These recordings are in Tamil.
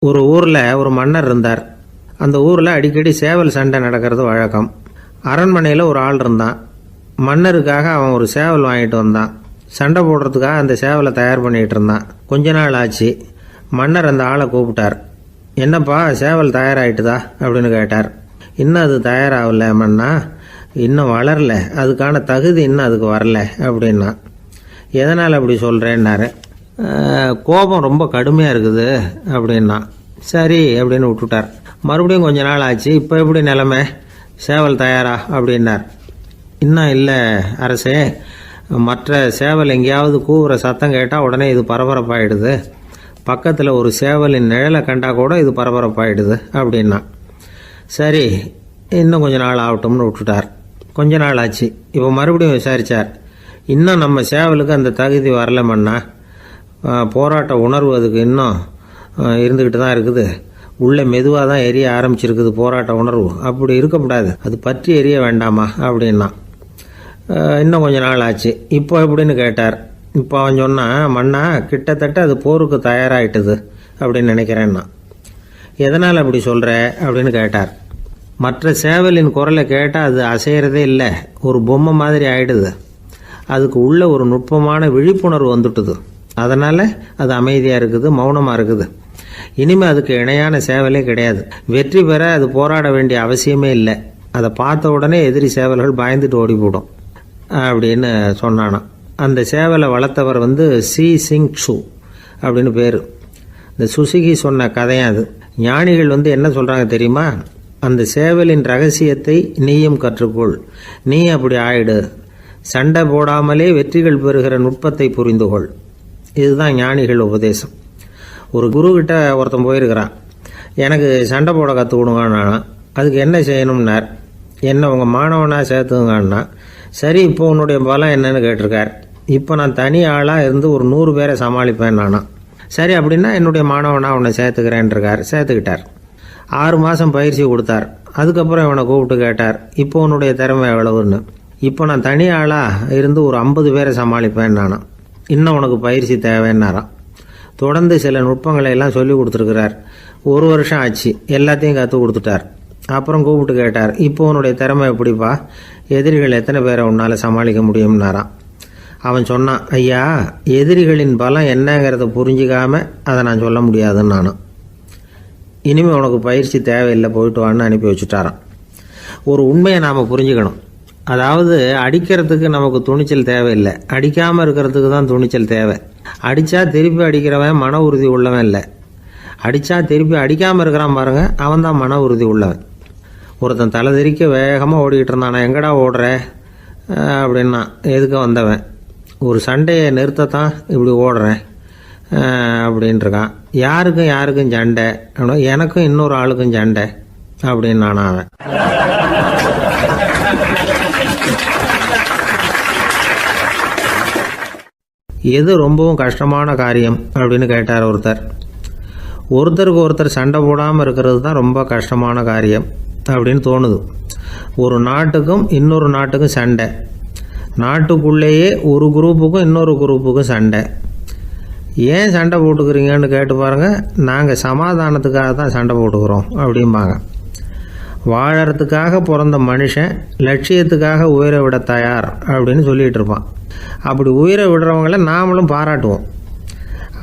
ஒரு ஊரில் ஒரு மன்னர் இருந்தார். அந்த ஊரில் அடிக்கடி சேவல் சண்டை நடக்கிறது வழக்கம். அரண்மனையில் ஒரு ஆள் இருந்தான். மன்னருக்காக அவன் ஒரு சேவல் வாங்கிட்டு வந்தான். சண்டை போடுறதுக்காக அந்த சேவலை தயார் பண்ணிகிட்டு இருந்தான். கொஞ்ச நாள் ஆச்சு. மன்னர் அந்த ஆளை கூப்பிட்டார். என்னப்பா சேவல் தயாராகிட்டுதா அப்படின்னு கேட்டார். இன்னும் அது தயாராகல மன்னா, இன்னும் வளரல, அதுக்கான தகுதி இன்னும் அதுக்கு வரல அப்படின்னா. எதனால் அப்படி சொல்கிறேன்னாரு. கோபம் ரொம்ப கடுமையாக இருக்குது அப்படின்னா. சரி அப்படின்னு விட்டுட்டார். மறுபடியும் கொஞ்ச நாள் ஆச்சு. இப்போ எப்படி நிலைமை, சேவல் தயாரா அப்படின்னார். இன்னும் இல்லை அரசே, மற்ற சேவல் எங்கேயாவது கூவுற சத்தம் கேட்டால் உடனே இது பரபரப்பாயிடுது. பக்கத்தில் ஒரு சேவலின் நிழலை கண்டா கூட இது பரபரப்பாயிடுது அப்படின்னா. சரி இன்னும் கொஞ்ச நாள் ஆகட்டும்னு விட்டுட்டார். கொஞ்ச நாள் ஆச்சு. இப்போ மறுபடியும் விசாரித்தார். இன்னும் நம்ம சேவலுக்கு அந்த தகுதி வரலமன்னா, போராட்ட உணர்வு அதுக்கு இன்னும் இருந்துக்கிட்டு தான் இருக்குது. உள்ளே மெதுவாக தான் எரிய ஆரம்பிச்சிருக்குது போராட்ட உணர்வு. அப்படி இருக்கக்கூடாது, அது பற்றி எரிய வேண்டாமா அப்படின்னா. இன்னும் கொஞ்ச நாள் ஆச்சு. இப்போ எப்படின்னு கேட்டார். இப்போ அவன் சொன்னான், மன்னா கிட்டத்தட்ட அது போருக்கு தயாராகிட்டுது அப்படின்னு நினைக்கிறேன்னா. எதனால் அப்படி சொல்கிற அப்படின்னு கேட்டார். மற்ற சேவலின் குரலை கேட்டால் அது அசைகிறதே இல்லை, ஒரு பொம்மை மாதிரி ஆயிடுது. அதுக்கு உள்ள ஒரு நுட்பமான விழிப்புணர்வு வந்துட்டுது. அதனால் அது அமைதியாக இருக்குது, மௌனமாக இருக்குது. இனிமேல் அதுக்கு இணையான சேவலே கிடையாது. வெற்றி பெற அது போராட வேண்டிய அவசியமே இல்லை. அதை பார்த்த உடனே எதிரி சேவல்கள் பயந்துட்டு ஓடி போடும் அப்படின்னு சொன்னானான். அந்த சேவலை வளர்த்தவர் சி சிங் சு அப்படின்னு பேர். இந்த சுசுகி சொன்ன கதையும் அது. ஞானிகள் என்ன சொல்கிறாங்க தெரியுமா? அந்த சேவலின் ரகசியத்தை நீயும் கற்றுக்கொள், நீ அப்படி ஆயிடு, சண்டை போடாமலே வெற்றிகள் பெறுகிற நுட்பத்தை புரிந்துகொள். இதுதான் ஞானிகள் உபதேசம். ஒரு குருக்கிட்ட ஒருத்தன் போயிருக்கிறான். எனக்கு சண்டை போட கற்றுக் கொடுங்கண்ணா. அதுக்கு என்ன செய்யணும்னார். என்ன உங்கள் மாணவனாக சேர்த்துங்கண்ணா. சரி இப்போ உன்னுடைய பலம் என்னன்னு கேட்டிருக்கார். இப்போ நான் தனி ஆளாக இருந்து ஒரு 100 பேரை சமாளிப்பேன் நானா. சரி அப்படின்னா என்னுடைய மாணவனாக உன்னை சேர்த்துக்கிறேன்ருக்கார். சேர்த்துக்கிட்டார். 6 மாதம் பயிற்சி கொடுத்தார். அதுக்கப்புறம் இவனை கூப்பிட்டு கேட்டார், இப்போ உன்னுடைய திறமை எவ்வளவுன்னு. இப்போ நான் தனி ஆளாக இருந்து ஒரு 50 பேரை சமாளிப்பேன் நானா. இன்னும் உனக்கு பயிற்சி தேவைன்னாராம். தொடர்ந்து சில நுட்பங்களை எல்லாம் சொல்லி கொடுத்துருக்கிறார். 1 வருஷம் ஆச்சு. எல்லாத்தையும் கற்றுக் கொடுத்துட்டார். அப்புறம் கூப்பிட்டு கேட்டார், இப்போ உன்னுடைய திறமை எப்படிப்பா, எதிரிகள் எத்தனை பேரை உன்னால் சமாளிக்க முடியும்னாராம். அவன் சொன்னான், ஐயா எதிரிகளின் பலம் என்னங்கிறத புரிஞ்சிக்காம அதை நான் சொல்ல முடியாதுன்னு நானும். இனிமேல் உனக்கு பயிற்சி தேவையில்லை, போயிட்டு வான்னு அனுப்பி வச்சுட்டாரான். ஒரு உண்மையை நாம் புரிஞ்சுக்கணும். அதாவது அடிக்கிறதுக்கு நமக்கு துணிச்சல் தேவையில்லை, அடிக்காமல் இருக்கிறதுக்கு தான் துணிச்சல் தேவை. அடித்தா திருப்பி அடிக்கிறவன் மன உறுதி உள்ளவன் இல்லை, அடித்தா திருப்பி அடிக்காமல் இருக்கிறான் பாருங்க, அவன் தான் மன உறுதி உள்ளவன். ஒருத்தன் தலை தெறிக்க வேகமாக ஓடிக்கிட்டு இருந்தான். நான் எங்கடா ஓடுற அப்படின்னா, எதுக்க வந்தவன். ஒரு சண்டையை நிறுத்தத்தான் இப்படி ஓடுறேன் அப்படின்ட்டுருக்கான். யாருக்கும் சண்டை, எனக்கும் இன்னொரு ஆளுக்கும் சண்டை அப்படின்னு நானா அவன். எது ரொம்பவும் கஷ்டமான காரியம் அப்படின்னு கேட்டார் ஒருத்தர். ஒருத்தருக்கு ஒருத்தர் சண்டை போடாமல் இருக்கிறது தான் ரொம்ப கஷ்டமான காரியம் அப்படின்னு தோணுது. ஒரு நாட்டுக்கும் இன்னொரு நாட்டுக்கும் சண்டை, நாட்டுக்குள்ளேயே ஒரு குரூப்புக்கும் இன்னொரு குரூப்புக்கும் சண்டை. ஏன் சண்டை போட்டுக்கிறீங்கன்னு கேட்டு பாருங்கள். நாங்கள் சமாதானத்துக்காக தான் சண்டை போட்டுக்கிறோம் அப்படிம்பாங்க. வாழறதுக்காக பிறந்த மனுஷன் லட்சியத்துக்காக உயிரை விட தயார் அப்படின்னு சொல்லிகிட்டு இருப்பான். அப்படி உயிரை விடுறவங்கள நாமளும் பாராட்டுவோம்.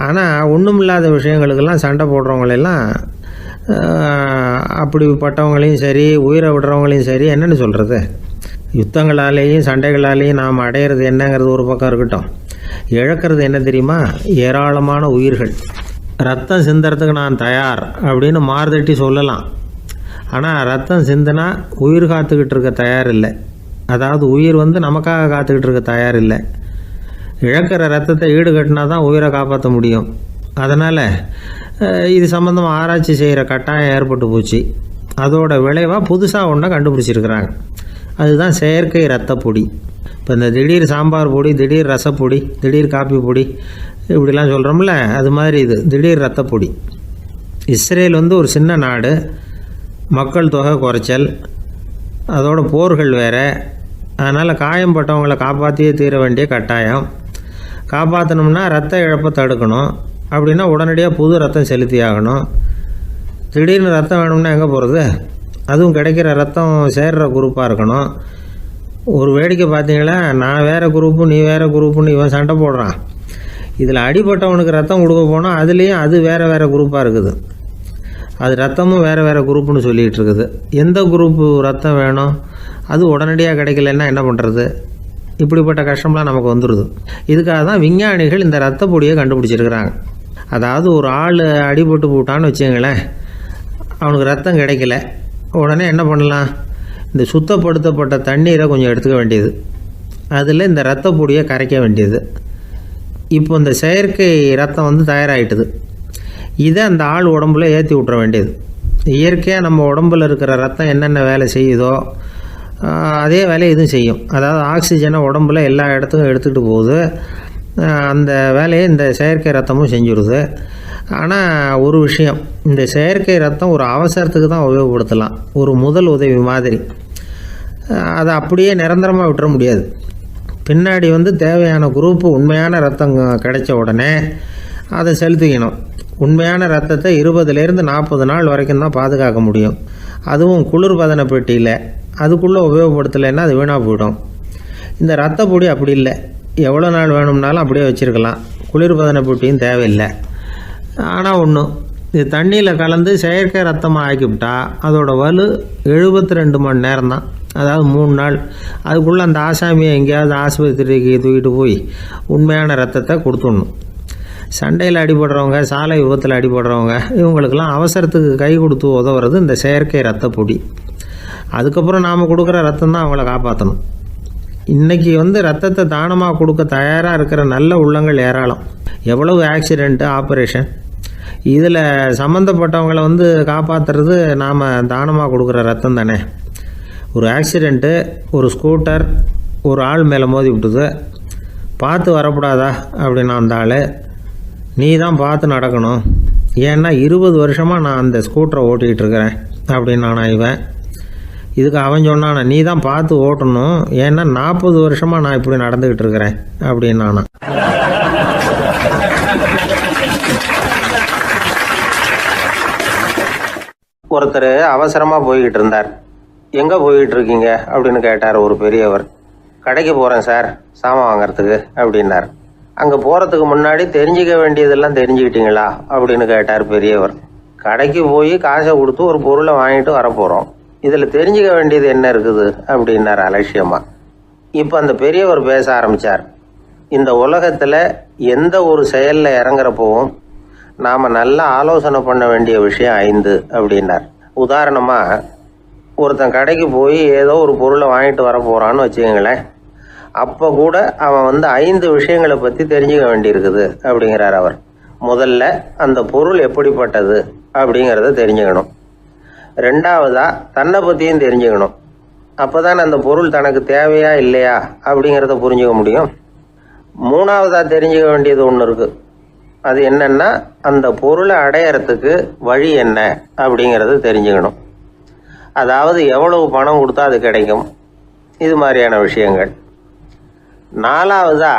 ஆனால் ஒன்றும் இல்லாத விஷயங்களுக்கெல்லாம் சண்டை போடுறவங்களெல்லாம், அப்படிப்பட்டவங்களையும் சரி உயிரை விடுறவங்களையும் சரி என்னென்னு சொல்கிறது. யுத்தங்களாலேயும் சண்டைகளாலேயும் நாம் அடையிறது என்னங்கிறது ஒரு பக்கம் இருக்கட்டும், இழக்கிறது என்ன தெரியுமா? ஏராளமான உயிர்கள். ரத்தம் சிந்துறதுக்கு நான் தயார் அப்படின்னு மார்தட்டி சொல்லலாம். ஆனால் ரத்தம் சிந்தினா உயிர் காத்துக்கிட்டு இருக்க தயார் இல்லை. அதாவது உயிர் நமக்காக காத்துக்கிட்டு இருக்க தயார் இல்லை. இழக்கிற ரத்தத்தை ஈடுகட்டினா தான் உயிரை காப்பாற்ற முடியும். அதனால் இது சம்மந்தமாக ஆராய்ச்சி செய்கிற கட்டாயம் ஏற்பட்டு போச்சு. அதோட விளைவாக புதுசாக ஒன்றை கண்டுபிடிச்சிருக்கிறாங்க. அதுதான் செயற்கை ரத்த பொடி. இப்போ இந்த திடீர் சாம்பார் பொடி, திடீர் ரசப்பொடி, திடீர் காப்பி பொடி இப்படிலாம் சொல்கிறோம்ல, அது மாதிரி இது திடீர் ரத்த பொடி. இஸ்ரேல் ஒரு சின்ன நாடு, மக்கள் தொகை குறைச்சல், அதோட போர்கள் வேறு. அதனால் காயம்பட்டவங்களை காப்பாற்றியே தீர வேண்டிய கட்டாயம். காப்பாற்றணும்னா ரத்த இழப்பை தடுக்கணும். அப்படின்னா உடனடியாக புது ரத்தம் செலுத்தி ஆகணும். திடீர்னு ரத்தம் வேணும்னா எங்கே போகிறது? அதுவும் கிடைக்கிற ரத்தம் சேர்கிற குரூப்பாக இருக்கணும். ஒரு வேடிக்கை பார்த்தீங்களா, நான் வேறு குரூப்பு நீ வேறு குரூப்புன்னு இவன் சண்டை போடுறான். இதில் அடிபட்டவனுக்கு ரத்தம் கொடுக்க போனால் அதுலேயும் அது வேறு வேறு குரூப்பாக இருக்குது. அது ரத்தமும் வேறு வேறு குரூப்புன்னு சொல்லிகிட்டு இருக்குது. எந்த குரூப்பு ரத்தம் வேணும், அது உடனடியாக கிடைக்கலன்னா என்ன பண்ணுறது? இப்படிப்பட்ட கஷ்டம்லாம் நமக்கு வந்துடுது. இதுக்காக தான் விஞ்ஞானிகள் இந்த ரத்த பொடியை கண்டுபிடிச்சிருக்கிறாங்க. அதாவது ஒரு ஆள் அடிபட்டு போட்டான்னு வச்சுங்களேன், அவனுக்கு ரத்தம் கிடைக்கல, உடனே என்ன பண்ணலாம்? இந்த சுத்தப்படுத்தப்பட்ட தண்ணீரை கொஞ்சம் எடுத்துக்க வேண்டியது, அதில் இந்த ரத்த பொடியை கரைக்க வேண்டியது. இப்போ இந்த செயற்கை ரத்தம் வந்து தயாராகிட்டுது. இதை அந்த ஆள் உடம்புல ஏற்றி விட்ற வேண்டியது. இயற்கையாக நம்ம உடம்புல இருக்கிற ரத்தம் என்னென்ன வேலை செய்யுதோ அதே வேலையை இதுவும் செய்யும். அதாவது ஆக்சிஜனை உடம்புல எல்லா இடத்துக்கும் எடுத்துக்கிட்டு போகுது. அந்த வேலையை இந்த செயற்கை ரத்தமும் செஞ்சுடுது. ஆனால் ஒரு விஷயம், இந்த செயற்கை ரத்தம் ஒரு அவசரத்துக்கு தான் உபயோகப்படுத்தலாம், ஒரு முதல் உதவி மாதிரி. அதை அப்படியே நிரந்தரமாக விட்டுற முடியாது. பின்னாடி வந்து தேவையான குரூப்பு உண்மையான ரத்தம் கிடைச்ச உடனே அதை செலுத்திக்கணும். உண்மையான ரத்தத்தை 20லேருந்து 40 நாள் வரைக்கும் தான் பாதுகாக்க முடியும். அதுவும் குளிர்பதன பெட்டியில். அதுக்குள்ளே உபயோகப்படுத்தலைன்னா அது வீணாக போயிடும். இந்த ரத்த பொடி அப்படி இல்லை, எவ்வளோ நாள் வேணும்னாலும் அப்படியே வச்சுருக்கலாம். குளிர்பதன பெட்டியும் தேவையில்லை. ஆனால் ஒன்று, இது தண்ணியில் கலந்து செயற்கை ரத்தமாக ஆக்கிவிட்டா அதோட வலு 72 மணி நேரம் தான். அதாவது 3 நாள். அதுக்குள்ளே அந்த ஆசாமியை எங்கேயாவது ஆஸ்பத்திரிக்கு தூக்கிட்டு போய் உண்மையான ரத்தத்தை கொடுத்துடணும். சண்டையில் அடிபடுறவங்க, சாலை விபத்தில் அடிபடுறவங்க, இவங்களுக்கெல்லாம் அவசரத்துக்கு கை கொடுத்து உதவுறது இந்த செயற்கை ரத்த பொடி. அதுக்கப்புறம் நாம் கொடுக்குற ரத்தம் தான் அவங்கள காப்பாற்றணும். இன்றைக்கி வந்து ரத்தத்தை தானமாக கொடுக்க தயாராக இருக்கிற நல்ல உள்ளங்கள் ஏராளம். எவ்வளவு ஆக்சிடெண்ட்டு, ஆப்ரேஷன், இதில் சம்மந்தப்பட்டவங்களை வந்து காப்பாற்றுறது நாம் தானமாக கொடுக்குற ரத்தம் தானே. ஒரு ஆக்சிடெண்ட்டு, ஒரு ஸ்கூட்டர் ஒரு ஆள் மேலே மோதி விட்டுது, பார்த்து வரக்கூடாதா அப்படின்னா அந்த ஆள், நீ தான் பார்த்து நடக்கணும், ஏன்னா 20 வருஷமாக நான் அந்த ஸ்கூட்டரை ஓட்டிகிட்டு இருக்கிறேன் அப்படின்னு நான் இவன். இதுக்கு அவன் சொன்னானா, நீ தான் பார்த்து ஓட்டணும், ஏன்னா 40 வருஷமாக நான் இப்படி நடந்துக்கிட்டு இருக்கிறேன் அப்படின்னு நானா. ஒருத்தர் அவசரமாக போய்கிட்டு இருந்தார். எங்கே போய்கிட்டு இருக்கீங்க அப்படின்னு கேட்டார் ஒரு பெரியவர். கடைக்கு போகிறேன் சார், சாமான் வாங்கிறதுக்கு அப்படின்னார். அங்கே போகிறதுக்கு முன்னாடி தெரிஞ்சிக்க வேண்டியதெல்லாம் தெரிஞ்சுக்கிட்டீங்களா அப்படின்னு கேட்டார் பெரியவர். கடைக்கு போய் காசை கொடுத்து ஒரு பொருளை வாங்கிட்டு வரப்போகிறோம், இதில் தெரிஞ்சிக்க வேண்டியது என்ன இருக்குது அப்படின்னார் அலட்சியமாக. இப்போ அந்த பெரியவர் பேச ஆரம்பித்தார். இந்த உலகத்தில் எந்த ஒரு செயலில் இறங்குறப்போவும் நாம் நல்லா ஆலோசனை பண்ண வேண்டிய விஷயம் 5 அப்படின்னார். உதாரணமாக, ஒருத்தன் கடைக்கு போய் ஏதோ ஒரு பொருளை வாங்கிட்டு வர போகிறான்னு வச்சுக்கோங்களேன். அப்போ கூட அவன் வந்து 5 விஷயங்களை பற்றி தெரிஞ்சுக்க வேண்டியிருக்குது அப்படிங்கிறார் அவர். முதல்ல அந்த பொருள் எப்படிப்பட்டது அப்படிங்கிறத தெரிஞ்சுக்கணும். 2வதா தன்னை பற்றியும் தெரிஞ்சுக்கணும். அப்போ தான் அந்த பொருள் தனக்கு தேவையா இல்லையா அப்படிங்கிறத புரிஞ்சுக்க முடியும். 3வதா தெரிஞ்சுக்க வேண்டியது ஒன்று இருக்குது. அது என்னன்னா, அந்த பொருளை அடையறதுக்கு வழி என்ன அப்படிங்கிறது தெரிஞ்சுக்கணும். அதாவது எவ்வளவு பணம் கொடுத்தா அது கிடைக்கும், இது மாதிரியான விஷயங்கள். 4வதா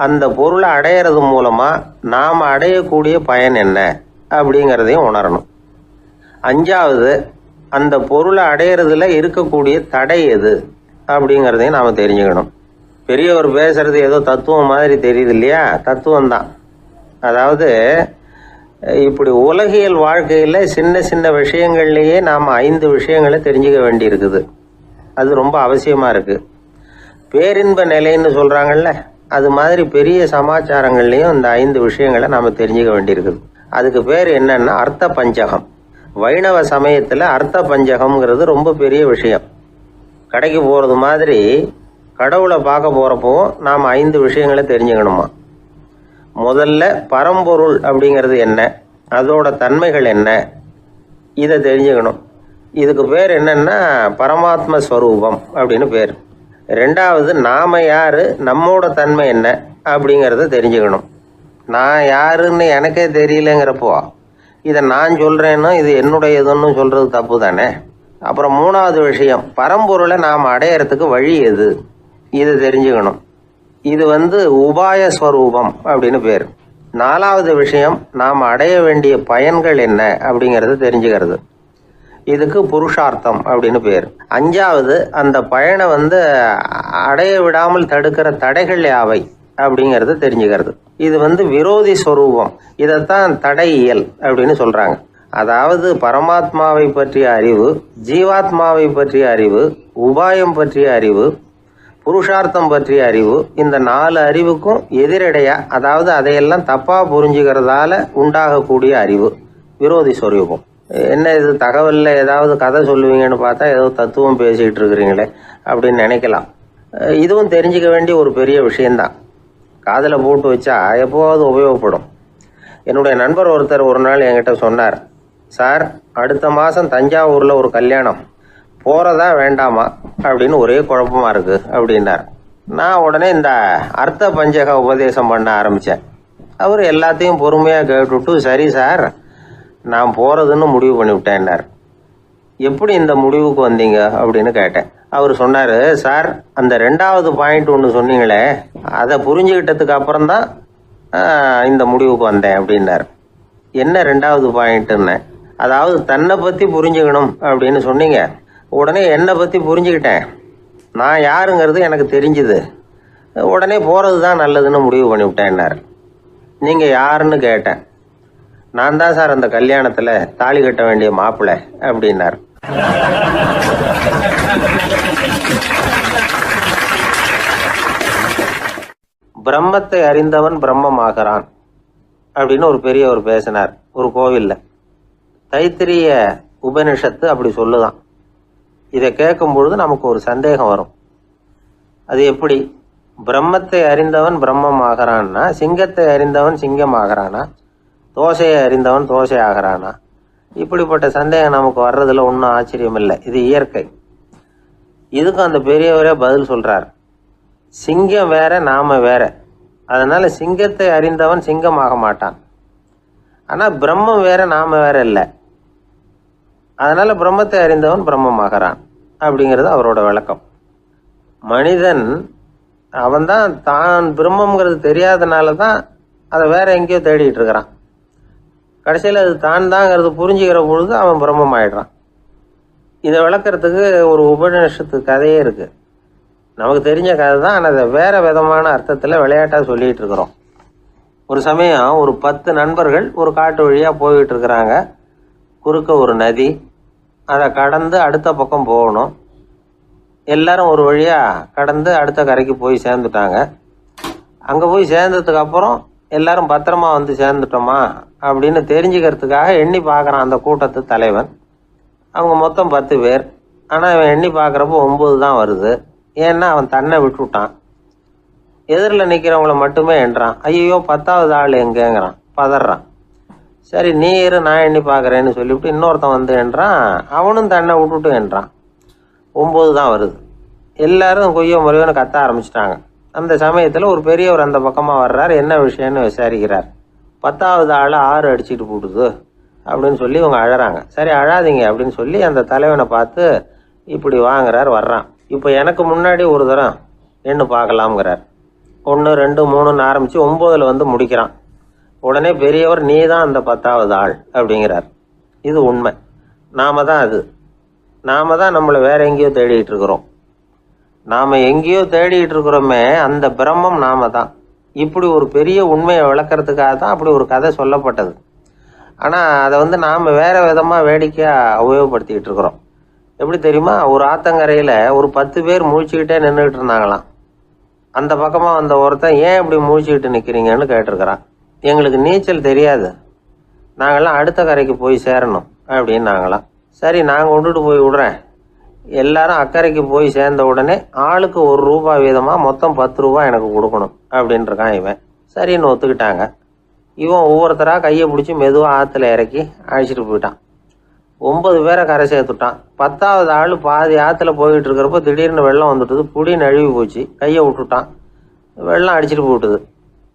அந்த பொருளை அடையிறது மூலமாக நாம் அடையக்கூடிய பயன் என்ன அப்படிங்கிறதையும் உணரணும். 5வது அந்த பொருளை அடையிறதுல இருக்கக்கூடிய தடை எது அப்படிங்கிறதையும் நாம் தெரிஞ்சுக்கணும். பெரியவர் பேசுறது ஏதோ தத்துவம் மாதிரி தெரியுது இல்லையா? தத்துவம் தான். அதாவது இப்படி உலகியல் வாழ்க்கையில் சின்ன சின்ன விஷயங்கள்லேயே நாம் 5 விஷயங்களை தெரிஞ்சுக்க வேண்டி இருக்குது. அது ரொம்ப அவசியமாக இருக்குது. பேரின்ப நிலைன்னு சொல்கிறாங்கல்ல, அது மாதிரி பெரிய சமாச்சாரங்கள்லேயும் இந்த 5 விஷயங்களை நாம் தெரிஞ்சுக்க வேண்டியிருக்குது. அதுக்கு பேர் என்னன்னா அர்த்த பஞ்சகம். வைணவ சமயத்தில் அர்த்த பஞ்சகம்ங்கிறது ரொம்ப பெரிய விஷயம். கடைக்கு போகிறது மாதிரி கடவுளை பார்க்க போகிறப்போ நாம் 5 விஷயங்களை தெரிஞ்சுக்கணுமா. முதல்ல பரம்பொருள் அப்படிங்கிறது என்ன, அதோட தன்மைகள் என்ன, இதை தெரிஞ்சுக்கணும். இதுக்கு பேர் என்னன்னா பரமாத்ம ஸ்வரூபம் அப்படின்னு பேர். 2வது நாம யாரு, நம்மோட தன்மை என்ன அப்படிங்கிறத தெரிஞ்சுக்கணும். நான் யாருன்னு எனக்கே தெரியலங்கிறப்போ இதை நான் சொல்கிறேன்னு இது என்னுடையதுன்னு சொல்கிறது தப்பு தானே. அப்புறம் 3வது விஷயம், பரம்பொருளை நாம் அடையிறதுக்கு வழி எது, இதை தெரிஞ்சுக்கணும். இது வந்து உபாய ஸ்வரூபம் அப்படின்னு பேர். 4வது விஷயம், நாம் அடைய வேண்டிய பயன்கள் என்ன அப்படிங்கிறது தெரிஞ்சுக்கிறது. இதுக்கு புருஷார்த்தம் அப்படின்னு பேர். 5வது, அந்த பயனை அடைய விடாமல் தடுக்கிற தடைகள் யாவை அப்படிங்கிறது தெரிஞ்சுக்கிறது. இது விரோதி ஸ்வரூபம். இதைத்தான் தடையியல் அப்படின்னு சொல்றாங்க. அதாவது பரமாத்மாவை பற்றிய அறிவு, ஜீவாத்மாவை பற்றிய அறிவு, உபாயம் பற்றிய அறிவு, புருஷார்த்தம் பற்றிய அறிவு, இந்த 4 அறிவுக்கும் எதிரடையா, அதாவது அதையெல்லாம் தப்பா புரிஞ்சுக்கிறதால உண்டாகக்கூடிய அறிவு விரோதி ஸ்வரூபம். என்ன இது தகவல்ல ஏதாவது கதை சொல்லுவீங்கன்னு பார்த்தா ஏதோ தத்துவம் பேசிட்டு இருக்கிறீங்களே அப்படின்னு நினைக்கலாம். இதுவும் தெரிஞ்சுக்க வேண்டிய ஒரு பெரிய விஷயம்தான். காதில் போட்டு வச்சா எப்போவாவது உபயோகப்படும். என்னுடைய நண்பர் ஒருத்தர் ஒரு நாள் என்கிட்ட சொன்னார், சார், அடுத்த மாதம் தஞ்சாவூரில் ஒரு கல்யாணம், போகிறதா வேண்டாமா அப்படின்னு ஒரே குழப்பமா இருக்கு அப்படின்னார். நான் உடனே இந்த அர்த்த பஞ்சக உபதேசம் பண்ண ஆரம்பித்தேன். அவர் எல்லாத்தையும் பொறுமையாக கேட்டுவிட்டு, சரி சார், நான் போகிறதுன்னு முடிவு பண்ணிவிட்டேன்னார். எப்படி இந்த முடிவுக்கு வந்தீங்க அப்படின்னு கேட்டேன். அவர் சொன்னார், சார், அந்த 2வது பாயிண்ட் ஒன்று சொன்னீங்களே, அதை புரிஞ்சுக்கிட்டதுக்கு அப்புறம்தான் இந்த முடிவுக்கு வந்தேன் அப்படின்னார். என்ன 2வது பாயிண்ட்டுன்னு? அதாவது தன்னை பற்றி புரிஞ்சுக்கணும் அப்படின்னு சொன்னீங்க. உடனே என்னை பற்றி புரிஞ்சுக்கிட்டேன், நான் யாருங்கிறது எனக்கு தெரிஞ்சுது, உடனே போகிறது தான் நல்லதுன்னு முடிவு பண்ணிவிட்டேன்னார். நீங்கள் யாருன்னு கேட்டேன். நான் தான் சார் அந்த கல்யாணத்தில் தாலி கட்ட வேண்டிய மாப்பிள்ளை அப்படின்னார். பிரம்மத்தை அறிந்தவன் பிரம்மமாகிறான் அப்படின்னு ஒரு பெரியவர் பேசினார் ஒரு கோவில்ல. தைத்திரிய உபனிஷத்து அப்படி சொல்லுதான். இதை கேட்கும் பொழுது நமக்கு ஒரு சந்தேகம் வரும். அது எப்படி? பிரம்மத்தை அறிந்தவன் பிரம்மம் ஆகிறான்னா, சிங்கத்தை அறிந்தவன் சிங்கம் ஆகிறானா, தோசையை அறிந்தவன் தோசை ஆகிறானா? இப்படிப்பட்ட சந்தேகம் நமக்கு வர்றதுல ஒன்றும் ஆச்சரியம் இல்லை. இது இயற்கை. இதுக்கும் அந்த பெரியவரே பதில் சொல்றார். சிங்கம் வேற, நாம வேற. அதனால சிங்கத்தை அறிந்தவன் சிங்கம் ஆக மாட்டான். ஆனா பிரம்மம் வேற, நாம வேற இல்லை. அதனால பிரம்மத்தை அறிந்தவன் பிரம்மமாகறான் அப்படிங்கிறது அவரோட விளக்கம். மனிதன் அவன்தான் தான் பிரம்மங்கிறது தெரியாதனால தான் அதை வேற எங்கேயோ தேடிட்டு இருக்கிறான். கடைசியில் அது தான் தாங்கிறது புரிஞ்சுக்கிற பொழுது அவன் பிரம்மம் ஆயிடுறான். இதை விளக்கிறதுக்கு ஒரு உபநிஷத்து கதையே இருக்கு. நமக்கு தெரிஞ்ச கதை தான், ஆனால் அதை வேற விதமான அர்த்தத்தில் விளையாட்டாக சொல்லிட்டு இருக்கிறோம். ஒரு சமயம் ஒரு 10 நண்பர்கள் ஒரு காட்டு வழியாக போய்கிட்டு இருக்கிறாங்க. குறுக்க ஒரு நதி, அதை கடந்து அடுத்த பக்கம் போகணும். எல்லாரும் ஒரு வழியாக கடந்து அடுத்த கரைக்கு போய் சேர்ந்துட்டாங்க. அங்கே போய் சேர்ந்ததுக்கு அப்புறம் எல்லாரும் பத்திரமா வந்து சேர்ந்துட்டோமா அப்படின்னு தெரிஞ்சுக்கிறதுக்காக எண்ணி பார்க்குறான் அந்த கூட்டத்து தலைவன். அவங்க மொத்தம் 10 பேர். ஆனால் அவன் எண்ணி பார்க்குறப்போ 9 தான் வருது. ஏன்னா அவன் தன்னை விட்டுவிட்டான். எதிரில் நிற்கிறவங்கள மட்டுமே எண்றான். ஐயோ 10வது ஆள் எங்கேங்கிறான், பதறான். சரி நீ இரு, நான் எண்ணி பார்க்குறேன்னு சொல்லிவிட்டு இன்னொருத்தன் வந்து எண்றான். அவனும் தன்னை விட்டுட்டு எண்றான். 9 தான் வருது. எல்லாரும் கொய்யோ முறையோன்னு கத்த ஆரம்பிச்சிட்டாங்க. அந்த சமயத்தில் ஒரு பெரியவர் அந்த பக்கமாக வர்றார். என்ன விஷயம்னு விசாரிக்கிறார். 10வது ஆள் 6 அடிச்சுட்டு போட்டுது அப்படின்னு சொல்லி இவங்க அழறாங்க. சரி அழாதீங்க அப்படின்னு சொல்லி அந்த தலைவனை பார்த்து இப்படி வாங்குறார். வர்றான். இப்போ எனக்கு முன்னாடி ஒரு தரம் எண்ணு பார்க்கலாம்ங்கிறார். 1 2 3ன்னு ஆரம்பித்து 9ல் வந்து முடிக்கிறான். உடனே பெரியவர் நீ தான் அந்த 10வது ஆள் அப்படிங்கிறார். இது உண்மை. நாம தான் அது. நாம தான் நம்மளை வேற எங்கேயோ தேடிட்டு இருக்கிறோம். நாம எங்கேயோ தேடிட்டு இருக்கிறோமே, அந்த பிரம்மம் நாம தான். இப்படி ஒரு பெரிய உண்மையை விளக்கிறதுக்காக தான் அப்படி ஒரு கதை சொல்லப்பட்டது. ஆனால் அதை நாம் வேறு விதமாக வேடிக்கையாக உபயோகப்படுத்திக்கிட்டு இருக்கிறோம். எப்படி தெரியுமா? ஒரு ஆத்தங்கரையில் ஒரு 10 பேர் முழிச்சுக்கிட்டே நின்றுக்கிட்டு இருந்தாங்களாம். அந்த பக்கமாக வந்த ஒருத்தன் ஏன் இப்படி முழிச்சுக்கிட்டு நிற்கிறீங்கன்னு கேட்டிருக்கிறான். எங்களுக்கு நீச்சல் தெரியாது, நாங்கள்லாம் அடுத்த கரைக்கு போய் சேரணும் அப்படின்னு நாங்களாம். சரி நான் கொண்டுட்டு போய் விடுறேன். எல்லாரும் அக்கறைக்கு போய் சேர்ந்த உடனே ஆளுக்கு ₹1 வீதமாக மொத்தம் ₹10 எனக்கு கொடுக்கணும் அப்படின்னு இருக்கான் இவன். சரின்னு ஒத்துக்கிட்டாங்க. இவன் ஒவ்வொருத்தராக கையை பிடிச்சி மெதுவாக ஆற்றுல இறக்கி அழைச்சிட்டு போயிட்டான். 9 பேரை கரை சேர்த்துட்டான். 10வது ஆள் பாதி ஆற்றுல போயிட்டு இருக்கிறப்போ திடீர்னு வெள்ளம் வந்துட்டுது. புடி நழுவி போச்சு. கையை விட்டுட்டான். வெள்ளம் அடிச்சுட்டு போட்டுது.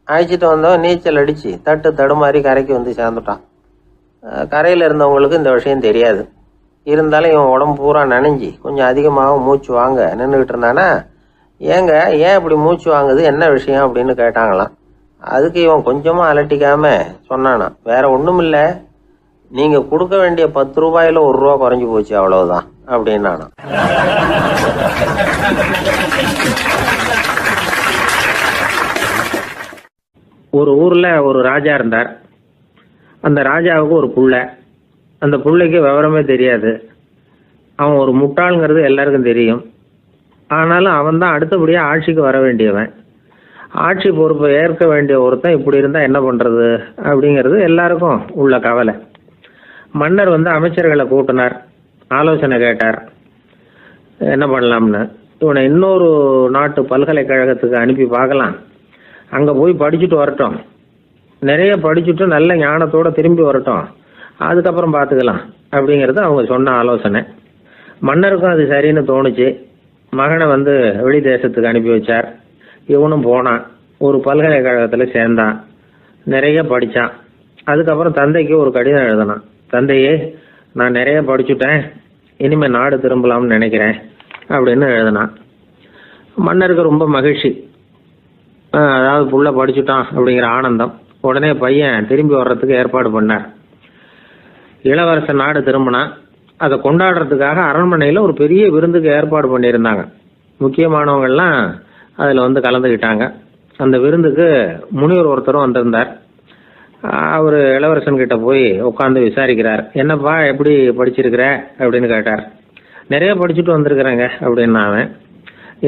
அழைச்சிட்டு வந்தவன் நீச்சல் அடித்து தட்டு தடுமாறி கரைக்கு வந்து சேர்ந்துட்டான். கரையில் இருந்தவங்களுக்கு இந்த விஷயம் தெரியாது. இருந்தாலும் இவன் உடம்பு பூரா நனைஞ்சி கொஞ்சம் அதிகமாக மூச்சு வாங்க நின்றுக்கிட்டு இருந்தானா, ஏங்க ஏன் இப்படி மூச்சு வாங்குது, என்ன விஷயம் அப்படின்னு கேட்டாங்களாம். அதுக்கு இவன் கொஞ்சமா அலட்டிக்காம சொன்னானா, வேற ஒண்ணும் இல்ல, நீங்க கொடுக்க வேண்டிய 10 ரூபாயில 1 ரூபா குறைஞ்சு போச்சு, அவ்வளவுதான் அப்படின்னானா. ஒரு ஊர்ல ஒரு ராஜா இருந்தார். அந்த ராஜாவுக்கு ஒரு புள்ள. அந்த புள்ளைக்கு விவரமே தெரியாது. அவன் ஒரு முட்டாளுங்கிறது எல்லாருக்கும் தெரியும். ஆனாலும் அவன் தான் அடுத்தபடியா ஆட்சிக்கு வர வேண்டியவன். ஆட்சி பொறுப்பை ஏற்க வேண்டிய ஒருத்தன் இப்படி இருந்தா என்ன பண்றது அப்படிங்கிறது எல்லாருக்கும் உள்ள கவலை. மன்னர் அமைச்சர்களை கூட்டினார், ஆலோசனை கேட்டார் என்ன பண்ணலாம்னு. இவனை இன்னொரு நாட்டு பல்கலைக்கழகத்துக்கு அனுப்பி பார்க்கலாம், அங்க போய் படிச்சுட்டு வரட்டும், நிறைய படிச்சுட்டு நல்ல ஞானத்தோட திரும்பி வரட்டும், அதுக்கப்புறம் பார்த்துக்கலாம் அப்படிங்கிறது அவங்க சொன்ன ஆலோசனை. மன்னருக்கும் அது சரின்னு தோணுச்சு. மகனை வெளி தேசத்துக்கு அனுப்பி வச்சார். இவனும் போனான், ஒரு பல்கலைக்கழகத்தில் சேர்ந்தான், நிறைய படித்தான். அதுக்கப்புறம் தந்தைக்கு ஒரு கடிதம் எழுதினான். தந்தையே, நான் நிறைய படிச்சுட்டேன், இனிமேல் நாடு திரும்பலாம்னு நினைக்கிறேன் அப்படின்னு எழுதினான். மன்னருக்கு ரொம்ப மகிழ்ச்சி, அதாவது புள்ள படிச்சுட்டான் அப்படிங்கிற ஆனந்தம். உடனே பையன் திரும்பி வர்றதுக்கு ஏற்பாடு பண்ணார். இளவரசன் நாடு திரும்பினான். அதை கொண்டாடுறதுக்காக அரண்மனையில் ஒரு பெரிய விருந்துக்கு ஏற்பாடு பண்ணியிருந்தாங்க. முக்கியமானவங்கள்லாம் அதில் கலந்துக்கிட்டாங்க. அந்த விருந்துக்கு முனிவர் ஒருத்தரும் வந்திருந்தார். அவர் இளவரசன் கிட்ட போய் உட்காந்து விசாரிக்கிறார். என்னப்பா, எப்படி படிச்சிருக்கிற அப்படின்னு கேட்டார். நிறைய படிச்சுட்டு வந்திருக்கிறேங்க அப்படின்னா அவன்.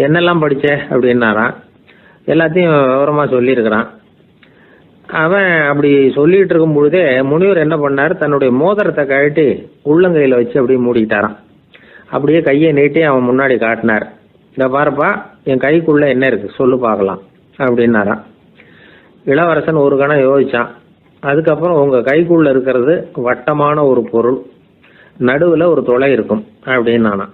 என்னெல்லாம் படிச்ச அப்படின்னாரான். எல்லாத்தையும் விவரமாக சொல்லியிருக்கிறான். அவன் அப்படி சொல்லிட்டு இருக்கும் பொழுதே முனிவர் என்ன பண்ணார், தன்னுடைய மோதிரத்தை கழட்டி உள்ளங்கையில் வச்சு அப்படியே மூடிக்கிட்டாரான். அப்படியே கையை நீட்டி அவன் முன்னாடி காட்டினார். இதை பாருப்பா, என் கைக்குள்ள என்ன இருக்கு சொல்லு பார்க்கலாம் அப்படின்னாரான். இளவரசன் ஒரு கணம் யோசிச்சான். அதுக்கப்புறம் உங்க கைக்குள்ள இருக்கிறது வட்டமான ஒரு பொருள், நடுவில் ஒரு துளை இருக்கும் அப்படின்னானா.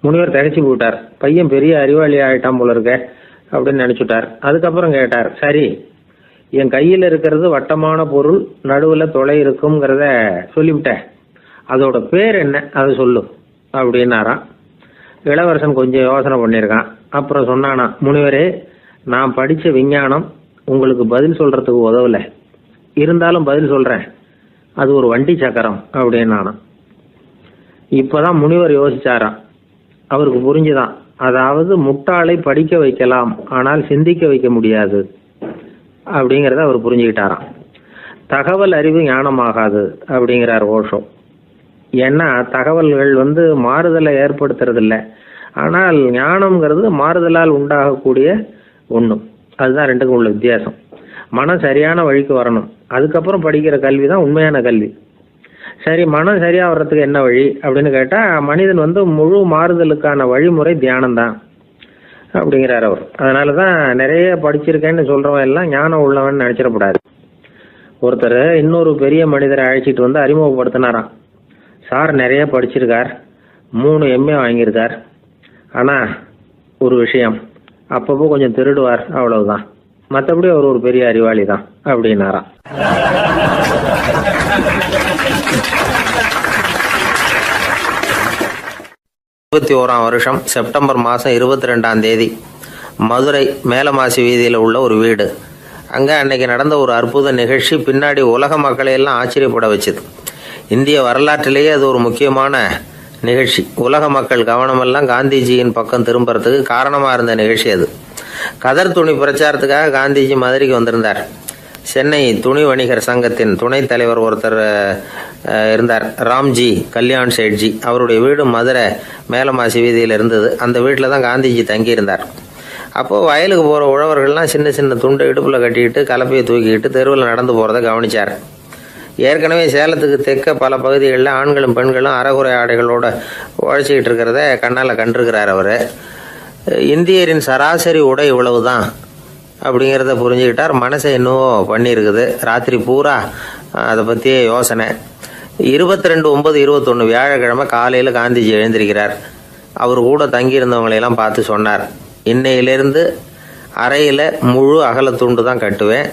முனிவர் திகைச்சு போட்டார். பையன் பெரிய அறிவாளி ஆயிட்டான் போல இருக்க அப்படின்னு நினைச்சுட்டார். அதுக்கப்புறம் கேட்டார், சரி, என் கையில் இருக்கிறது வட்டமான பொருள், நடுவில் துளை இருக்குங்கிறத சொல்லிவிட்டேன், அதோட பேர் என்ன, அதை சொல்லு அப்படின்னாராம். இளவரசன் கொஞ்சம் யோசனை பண்ணியிருக்கான். அப்புறம் சொன்னானா, முனிவரே, நான் படித்த விஞ்ஞானம் உங்களுக்கு பதில் சொல்றதுக்கு உதவலை, இருந்தாலும் பதில் சொல்றேன், அது ஒரு வண்டி சக்கரம் அப்படின்னானா. இப்பதான் முனிவர் யோசிச்சாராம். அவருக்கு புரிஞ்சுதான், அதாவது முட்டாளை படிக்க வைக்கலாம், ஆனால் சிந்திக்க வைக்க முடியாது அப்படிங்கிறத அவர் புரிஞ்சுக்கிட்டாராம். தகவல் அறிவு ஞானமாகாது அப்படிங்கிறார் ஓஷோ. ஏன்னா தகவல்கள் மாறுதலை ஏற்படுத்துறது இல்லை, ஆனால் ஞானம்ங்கிறது மாறுதலால் உண்டாகக்கூடிய ஒன்று. அதுதான் ரெண்டுக்கும் உள்ள வித்தியாசம். மனம் சரியான வழிக்கு வரணும், அதுக்கப்புறம் படிக்கிற கல்வி தான் உண்மையான கல்வி. சரி, மனம் சரியா வர்றதுக்கு என்ன வழி அப்படின்னு கேட்டா, மனிதன் முழு மாறுதலுக்கான வழிமுறை தியானம் தான் அப்படிங்கிறார் அவர். அதனாலதான் நிறைய படிச்சிருக்கேன்னு சொல்றவன் எல்லாம் ஞானம் உள்ளவன் நினைச்சிடக்கூடாது. ஒருத்தர் இன்னொரு பெரிய மனிதரை அழைச்சிட்டு அறிமுகப்படுத்தினாராம். சார் நிறைய படிச்சிருக்கார், 3 MA வாங்கியிருக்கார், ஆனா ஒரு விஷயம், அப்பப்போ கொஞ்சம் திருடுவார், அவ்வளவுதான், மற்றபடி அவர் ஒரு பெரிய அறிவாளி தான் அப்படின்னாராம். வருஷம் செப்டம்பர் மாதம் 22ஆம் தேதி மதுரை மேலமாசி வீதியில் உள்ள ஒரு வீடு. அங்கே அன்னைக்கு நடந்த ஒரு அற்புத நிகழ்ச்சி பின்னாடி உலக மக்களை எல்லாம் ஆச்சரியப்பட வச்சுது. இந்திய வரலாற்றிலேயே அது ஒரு முக்கியமான நிகழ்ச்சி. உலக மக்கள் கவனமெல்லாம் காந்திஜியின் பக்கம் திரும்புறதுக்கு காரணமாக இருந்த நிகழ்ச்சி அது. கதர் துணி பிரச்சாரத்துக்காக காந்திஜி மதுரைக்கு வந்திருந்தார். சென்னை துணி வணிகர் சங்கத்தின் துணைத் தலைவர் ஒருத்தர் இருந்தார், ராம்ஜி கல்யாண் சேட்ஜி. அவருடைய வீடு மதுரை மேலமாசி வீதியில் இருந்தது. அந்த வீட்டில் தான் காந்திஜி தங்கியிருந்தார். அப்போது வயலுக்கு போகிற உழவர்கள்லாம் சின்ன சின்ன துண்டை இடுப்பில் கட்டிக்கிட்டு கலப்பையை தூக்கிக்கிட்டு தெருவில் நடந்து போகிறத கவனித்தார். ஏற்கனவே சேலத்துக்கு தெற்க பல பகுதிகளில் ஆண்களும் பெண்களும் அரைகுறை ஆடைகளோடு உழைச்சிக்கிட்டு இருக்கிறத கண்ணால் கண்டிருக்கிறார் அவர். இந்தியரின் சராசரி உடை இவ்வளவு தான் அப்படிங்கிறத புரிஞ்சுக்கிட்டார். மனசை இன்னும் பண்ணியிருக்குது. ராத்திரி பூரா அதை பற்றியே யோசனை. 22/9/21 வியாழக்கிழமை காலையில் காந்திஜி எழுந்திருக்கிறார். அவர் கூட தங்கியிருந்தவங்களையெல்லாம் பார்த்து சொன்னார், இன்னையிலேருந்து அறையில் முழு அகலத்துண்டு தான் கட்டுவேன்,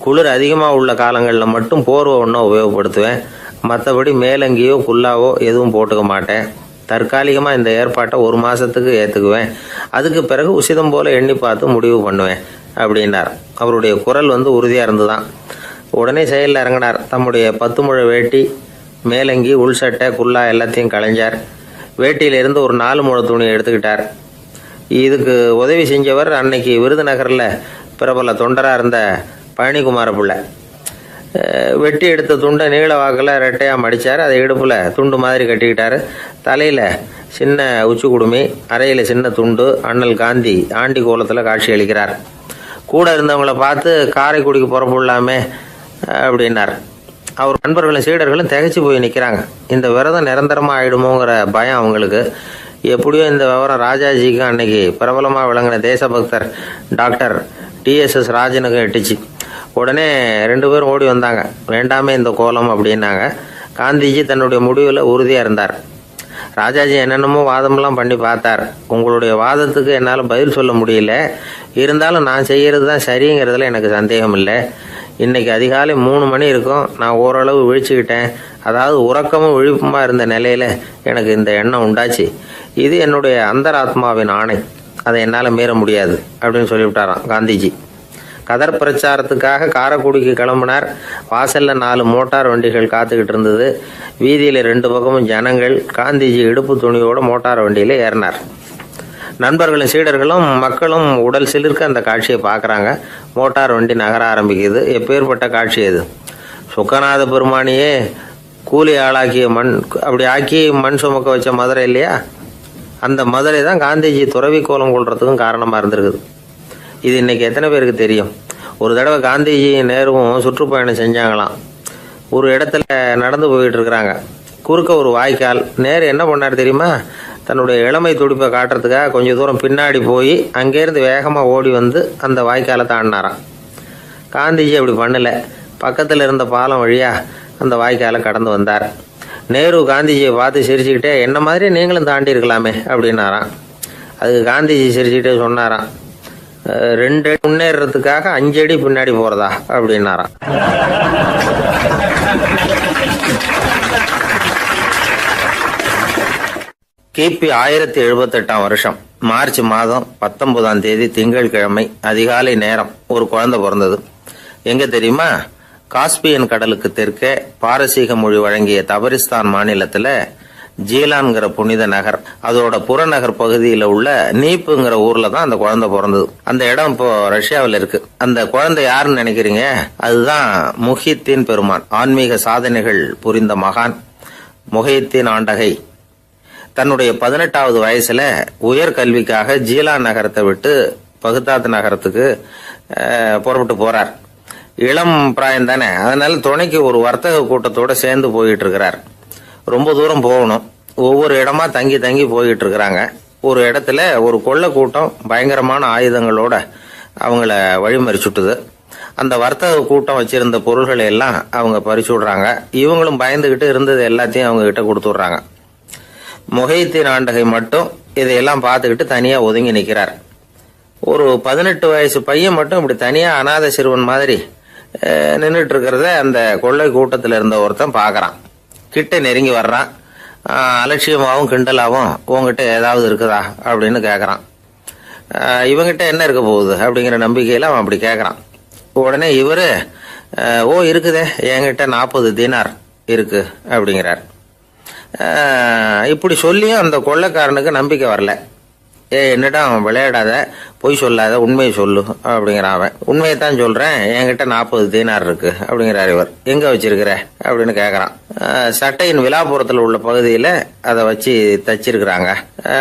குளிர் அதிகமாக உள்ள காலங்களில் மட்டும் போர்வை ஒன்றும் உபயோகப்படுத்துவேன், மற்றபடி மேலங்கியோ குல்லாவோ எதுவும் போட்டுக்க மாட்டேன், தற்காலிகமாக இந்த ஏற்பாட்டை 1 மாதத்துக்கு ஏற்றுக்குவேன், அதுக்கு பிறகு உசிதம் போல் எண்ணி பார்த்து முடிவு பண்ணுவேன் அப்படின்னார். அவருடைய குரல் உறுதியாக இருந்துதான். உடனே செயலில் இறங்கினார். தம்முடைய 10 முழ வேட்டி, மேலங்கி, உள் சட்டை, குல்லா எல்லாத்தையும் களைஞ்சார். வேட்டியிலிருந்து ஒரு 4 முழ துணியை எடுத்துக்கிட்டார். இதுக்கு உதவி செஞ்சவர் அன்னைக்கு விருதுநகரில் பிரபல தொண்டராக இருந்த பழனிக்குமார பிள்ளை. வெட்டி எடுத்த துண்டை நீள வாக்கில் ரெட்டையாக மடித்தார். அதை இடுப்பில் துண்டு மாதிரி கட்டிக்கிட்டார். தலையில் சின்ன உச்சி குடுமி, அறையில் சின்ன துண்டு. அண்ணல் காந்தி ஆண்டி கோலத்தில் காட்சி அளிக்கிறார். கூட இருந்தவங்களை பார்த்து காரைக்குடிக்கு புறப்படலாமே அப்படின்னார். அவர் நண்பர்களும் சீடர்களும் திகைச்சு போய் நிற்கிறாங்க. இந்த விரதம் நிரந்தரமாக ஆகிடுமோங்கிற பயம் அவங்களுக்கு. எப்படியோ இந்த விவரம் ராஜாஜிக்கு அன்னைக்கு பிரபலமாக விளங்கின தேசபக்தர் டாக்டர் TSS ராஜனுக்கு எட்டுச்சு. உடனே 2 பேரும் ஓடி வந்தாங்க. வேண்டாமே இந்த கோலம் அப்படின்னாங்க. காந்திஜி தன்னுடைய முடிவில் உறுதியாக இருந்தார். ராஜாஜி என்னென்னமோ வாதமெல்லாம் பண்ணி பார்த்தார். உங்களுடைய வாதத்துக்கு என்னால் பதில் சொல்ல முடியல, இருந்தாலும் நான் செய்கிறது தான் சரிங்கிறதுல எனக்கு சந்தேகம் இல்லை. இன்னைக்கு அதிகாலை 3 மணி இருக்கும். நான் ஓரளவு விழிச்சுக்கிட்டேன். அதாவது உறக்கமும் விழிப்புமா இருந்த நிலையில் எனக்கு இந்த எண்ணம் உண்டாச்சு. இது என்னுடைய அந்தராத்மாவின் ஆணை, அதை என்னால் மீற முடியாது அப்படின்னு சொல்லிவிட்டாராம் காந்திஜி. கதர் பிரச்சாரத்துக்காக காரைக்குடிக்கு கிளம்பினார். வாசலில் 4 மோட்டார் வண்டிகள் காத்துக்கிட்டு இருந்தது. வீதியில் 2 பக்கமும் ஜனங்கள். காந்திஜி இடுப்பு துணியோடு மோட்டார் வண்டியில் ஏறினார். நண்பர்களும் சீடர்களும் மக்களும் உடல் சிலிர்க்க அந்த காட்சியை பார்க்குறாங்க. மோட்டார் வண்டி நகர ஆரம்பிக்குது. எப்பேற்பட்ட காட்சி அது! சுக்கநாத பெருமானியே கூலி ஆளாக்கிய அப்படி ஆக்கி மண் சுமக்க வச்ச மதுரை இல்லையா? அந்த மதுரை தான் காந்திஜி துறவி கோலம் கொள்றதுக்கும் காரணமாக இருந்திருக்குது. இது இன்னைக்கு எத்தனை பேருக்கு தெரியும்? ஒரு தடவை காந்திஜி நேருவும் சுற்றுப்பயணம் செஞ்சாங்களாம். ஒரு இடத்துல நடந்து போயிட்டு இருக்கிறாங்க. குறுக்க ஒரு வாய்க்கால். நேரு என்ன பண்ணார் தெரியுமா? தன்னுடைய இளமை துடிப்பை காட்டுறதுக்காக கொஞ்சம் தூரம் பின்னாடி போய் அங்கேருந்து வேகமாக ஓடி வந்து அந்த வாய்க்காலை தாண்டினாராம். காந்திஜி அப்படி பண்ணலை. பக்கத்தில் இருந்த பாலம் வழியாக அந்த வாய்க்காலை கடந்து வந்தார். நேரு காந்திஜியை பார்த்து சிரிச்சுக்கிட்டே, என்ன மாதிரி நீங்களும் தாண்டி இருக்கலாமே அப்படின்னாராம். அதுக்கு காந்திஜி சிரிச்சுக்கிட்டே சொன்னாராம், 2 அடி முன்னேறதுக்காக 5 அடி பின்னாடி போகிறதா அப்படின்னாராம். கிபி 1078 வருஷம் மார்ச் மாதம் 19ஆம் தேதி திங்கட்கிழமை அதிகாலை நேரம் ஒரு குழந்தை பிறந்தது. எங்க தெரியுமா? காஸ்பியன் கடலுக்கு தெற்கே பாரசீக மொழி வழங்கிய தபரிஸ்தான் மாநிலத்துல ஜீலான்கிற புனித நகர், அதோட புறநகர் பகுதியில் உள்ள நீப்புங்கிற ஊர்ல தான் அந்த குழந்தை பிறந்தது. அந்த இடம் இப்போ ரஷ்யாவில் இருக்கு. அந்த குழந்தை யாருன்னு நினைக்கிறீங்க? அதுதான் முஹித்தீன் பெருமான், ஆன்மீக சாதனைகள் புரிந்த மகான் முஹித்தீன் ஆண்டகை. தன்னுடைய 18வது வயசுல உயர்கல்விக்காக ஜீலான் நகரத்தை விட்டு பகுதாத் நகரத்துக்கு புறப்பட்டு போறார். இளம் பிராயம் தானே, அதனால துணைக்கு ஒரு வர்த்தக கூட்டத்தோட சேர்ந்து போயிட்டு இருக்கிறார். ரொம்ப தூரம் போகணும். ஒவ்வொரு இடமா தங்கி தங்கி போயிட்டு இருக்கிறாங்க. ஒரு இடத்துல ஒரு கொள்ளை கூட்டம் பயங்கரமான ஆயுதங்களோட அவங்கள வழிமறிச்சுட்டுது. அந்த வர்த்தக கூட்டம் வச்சிருந்த பொருள்களை எல்லாம் அவங்க பறிச்சு விடுறாங்க. இவங்களும் பயந்துகிட்டு இருந்தது எல்லாத்தையும் அவங்க கிட்ட கொடுத்துட்றாங்க. முஹித்தீன் ஆண்டகை மட்டும் இதையெல்லாம் பார்த்துக்கிட்டு தனியா ஒதுங்கி நிற்கிறார். ஒரு 18 வயசு பையன் மட்டும் இப்படி தனியா அநாத சிறுவன் மாதிரி நின்றுட்டு இருக்கிறத அந்த கொள்ளை கூட்டத்தில் இருந்த ஒருத்தன் பார்க்கறான். கிட்ட நெருங்கி வர்றான். அலட்சியமாகவும் கிண்டலாகவும் உங்ககிட்ட ஏதாவது இருக்குதா அப்படின்னு கேட்கறான். இவங்கிட்ட என்ன இருக்க போகுது அப்படிங்கிற நம்பிக்கையில அவன் அப்படி கேட்கறான். உடனே இவரு, ஓ இருக்குதே, என்கிட்ட 40 தீனார் இருக்கு அப்படிங்கிறார். இப்படி சொல்லியும் அந்த கொள்ளைக்காரனுக்கு நம்பிக்கை வரல. என்னடா விளையாடாத, பொய் சொல்லாத, உண்மையை சொல்லு அப்படிங்கிறான் அவன். உண்மையை தான் சொல்றேன், என்கிட்ட 40 தீனார் இருக்கு அப்படிங்கிறார் இவர். எங்க வச்சிருக்கிற அப்படின்னு கேட்கறான். சட்டையின் விழாப்புறத்தில் உள்ள பகுதியில அதை வச்சு தச்சிருக்கிறாங்க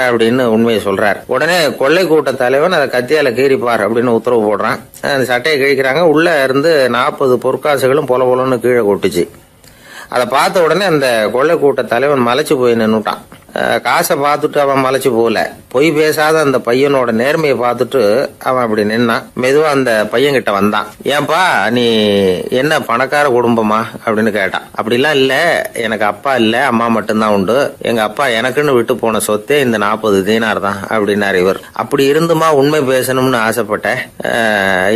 அப்படின்னு உண்மையை சொல்றார். உடனே கொள்ளை கூட்ட தலைவன் அதை கத்தியால கீறிப்பார் அப்படின்னு உத்தரவு போடுறான். அந்த சட்டையை கிழிக்கிறாங்க. உள்ள இருந்து 40 பொற்காசுகளும் பொல பொலன்னு கீழே கொட்டுச்சு. அதை பார்த்த உடனே அந்த கொள்ளை கூட்ட தலைவன் மலைச்சு போய் நின்னுட்டான். காசை பார்த்துட்டு அவன் மலைச்சு போகல, பொய் பேசாத அந்த பையனோட நேர்மையை பார்த்துட்டு அவன் அப்படி நின்னான். மெதுவா அந்த பையன் கிட்ட வந்தான். ஏன்பா, நீ என்ன பணக்கார குடும்பமா அப்படின்னு கேட்டான். அப்படிலாம் இல்ல, எனக்கு அப்பா இல்ல, அம்மா மட்டும்தான் உண்டு. எங்க அப்பா எனக்குன்னு விட்டு போன சொத்தே இந்த 40 தீனார் தான் அப்படின்னாரு இவர். அப்படி இருந்துமா உண்மை பேசணும்னு ஆசைப்பட்டேன்.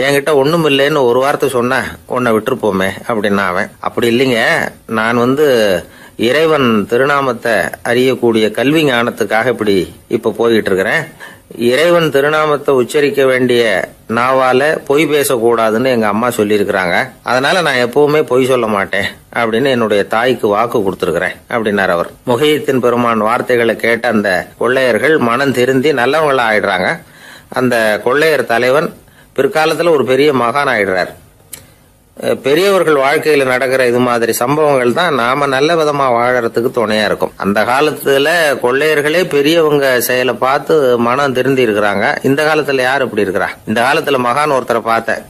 என்கிட்ட ஒண்ணும் இல்லைன்னு ஒரு வார்த்தை சொன்ன உன்னை விட்டுருப்போமே அப்படின்னா அவன். அப்படி இல்லைங்க, நான் இறைவன் திருநாமத்தை அறியக்கூடிய கல்வி ஞானத்துக்காக இப்ப போயிட்டு இருக்கிறேன். இறைவன் திருநாமத்தை உச்சரிக்க வேண்டிய நாவால பொய் பேசக்கூடாதுன்னு எங்க அம்மா சொல்லியிருக்கிறாங்க. அதனால நான் எப்பவுமே பொய் சொல்ல மாட்டேன் அப்படின்னு என்னுடைய தாய்க்கு வாக்கு கொடுத்திருக்கிறேன் அப்படின்னார் அவர். முஹியத்தீன் பெருமான் வார்த்தைகளை கேட்ட அந்த கொள்ளையர்கள் மனம் திருந்தி நல்லவங்களா ஆயிடுறாங்க. அந்த கொள்ளையர் தலைவன் பிற்காலத்துல ஒரு பெரிய மகான் ஆயிடுறார். பெரியவர்கள் வாழ்க்கையில நடக்கிற இது மாதிரி சம்பவங்கள் தான் நாம நல்ல விதமா வாழறதுக்கு துணையா இருக்கும். அந்த காலத்துல கொள்ளையர்களே பெரியவங்க செயலை பார்த்து மனம் திருந்தி இருக்கிறாங்க. இந்த காலத்துல யார் இப்படி இருக்கிறா? இந்த காலத்துல மகான் ஒருத்தரை பார்த்தேன்,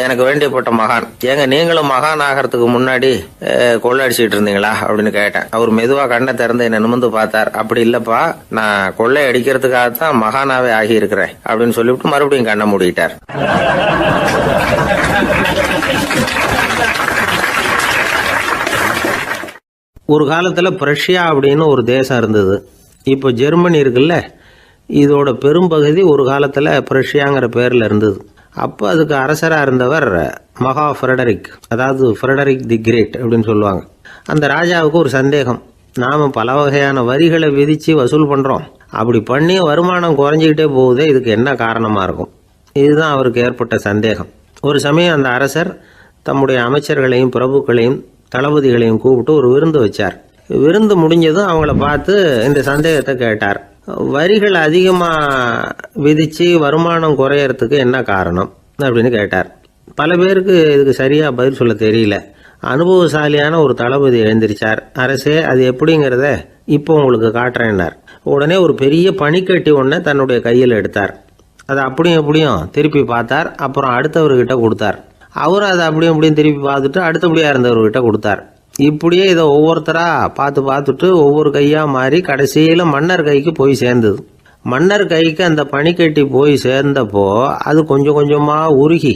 எனக்கு வேண்டியப்பட்ட மகான். ஏங்க நீங்களும் மகான் ஆகிறதுக்கு முன்னாடி கொள்ளை அடிச்சுட்டு இருந்தீங்களா அப்படின்னு கேட்டேன். அவர் மெதுவா கண்ணை திறந்து என்ன நிமிந்து பார்த்தார். அப்படி இல்லப்பா, நான் கொள்ளை அடிக்கிறதுக்காகத்தான் மகானாவே ஆகி இருக்கிறேன் அப்படின்னு சொல்லிவிட்டு மறுபடியும் கண்ணை மூடிட்டார். ஒரு காலத்தில் பிரஷ்யா அப்படின்னு ஒரு தேசம் இருந்தது. இப்போ ஜெர்மனி இருக்குல்ல, இதோட பெரும்பகுதி ஒரு காலத்தில் பிரஷ்யாங்கிற பேரில் இருந்தது. அப்போ அதுக்கு அரசராக இருந்தவர் மகா ஃப்ரெடரிக், அதாவது ஃப்ரெடரிக் தி கிரேட் அப்படின்னு சொல்லுவாங்க. அந்த ராஜாவுக்கு ஒரு சந்தேகம், நாம் பல வகையான வரிகளை விதித்து வசூல் பண்ணுறோம், அப்படி பண்ணி வருமானம் குறைஞ்சிக்கிட்டே போகுதே, இதுக்கு என்ன காரணமாக இருக்கும்? இதுதான் அவருக்கு ஏற்பட்ட சந்தேகம். ஒரு சமயம் அந்த அரசர் தம்முடைய அமைச்சர்களையும் பிரபுக்களையும் தளபதிகளையும் கூப்பிட்டு ஒரு விருந்து வச்சார். விருந்து முடிஞ்சதும் அவங்கள பார்த்து இந்த சந்தேகத்தை கேட்டார். வரிகள் அதிகமாக விதித்து வருமானம் குறையறதுக்கு என்ன காரணம் அப்படின்னு கேட்டார். பல பேருக்கு இதுக்கு சரியாக பதில் சொல்ல தெரியல. அனுபவசாலியான ஒரு தளபதி எழுந்திருச்சார். அரசே, அது எப்படிங்கிறத இப்போ உங்களுக்கு காட்டுறேன்னார். உடனே ஒரு பெரிய பனிக்கட்டி ஒன்றை தன்னுடைய கையில் எடுத்தார். அதை அப்படியும் எப்படியும் திருப்பி பார்த்தார். அப்புறம் அடுத்தவர்கிட்ட கொடுத்தார். அவரும் அதை அப்படியும் இப்படியும் திருப்பி பார்த்துட்டு அடுத்தபடியாக இருந்தவர்கிட்ட கொடுத்தார். இப்படியே இதை ஒவ்வொருத்தராக பார்த்துட்டு ஒவ்வொரு கையாக மாறி கடைசியில் மன்னர் கைக்கு போய் சேர்ந்தது. மன்னர் கைக்கு அந்த பனிக்கட்டி போய் சேர்ந்தப்போ அது கொஞ்சம் கொஞ்சமாக உருகி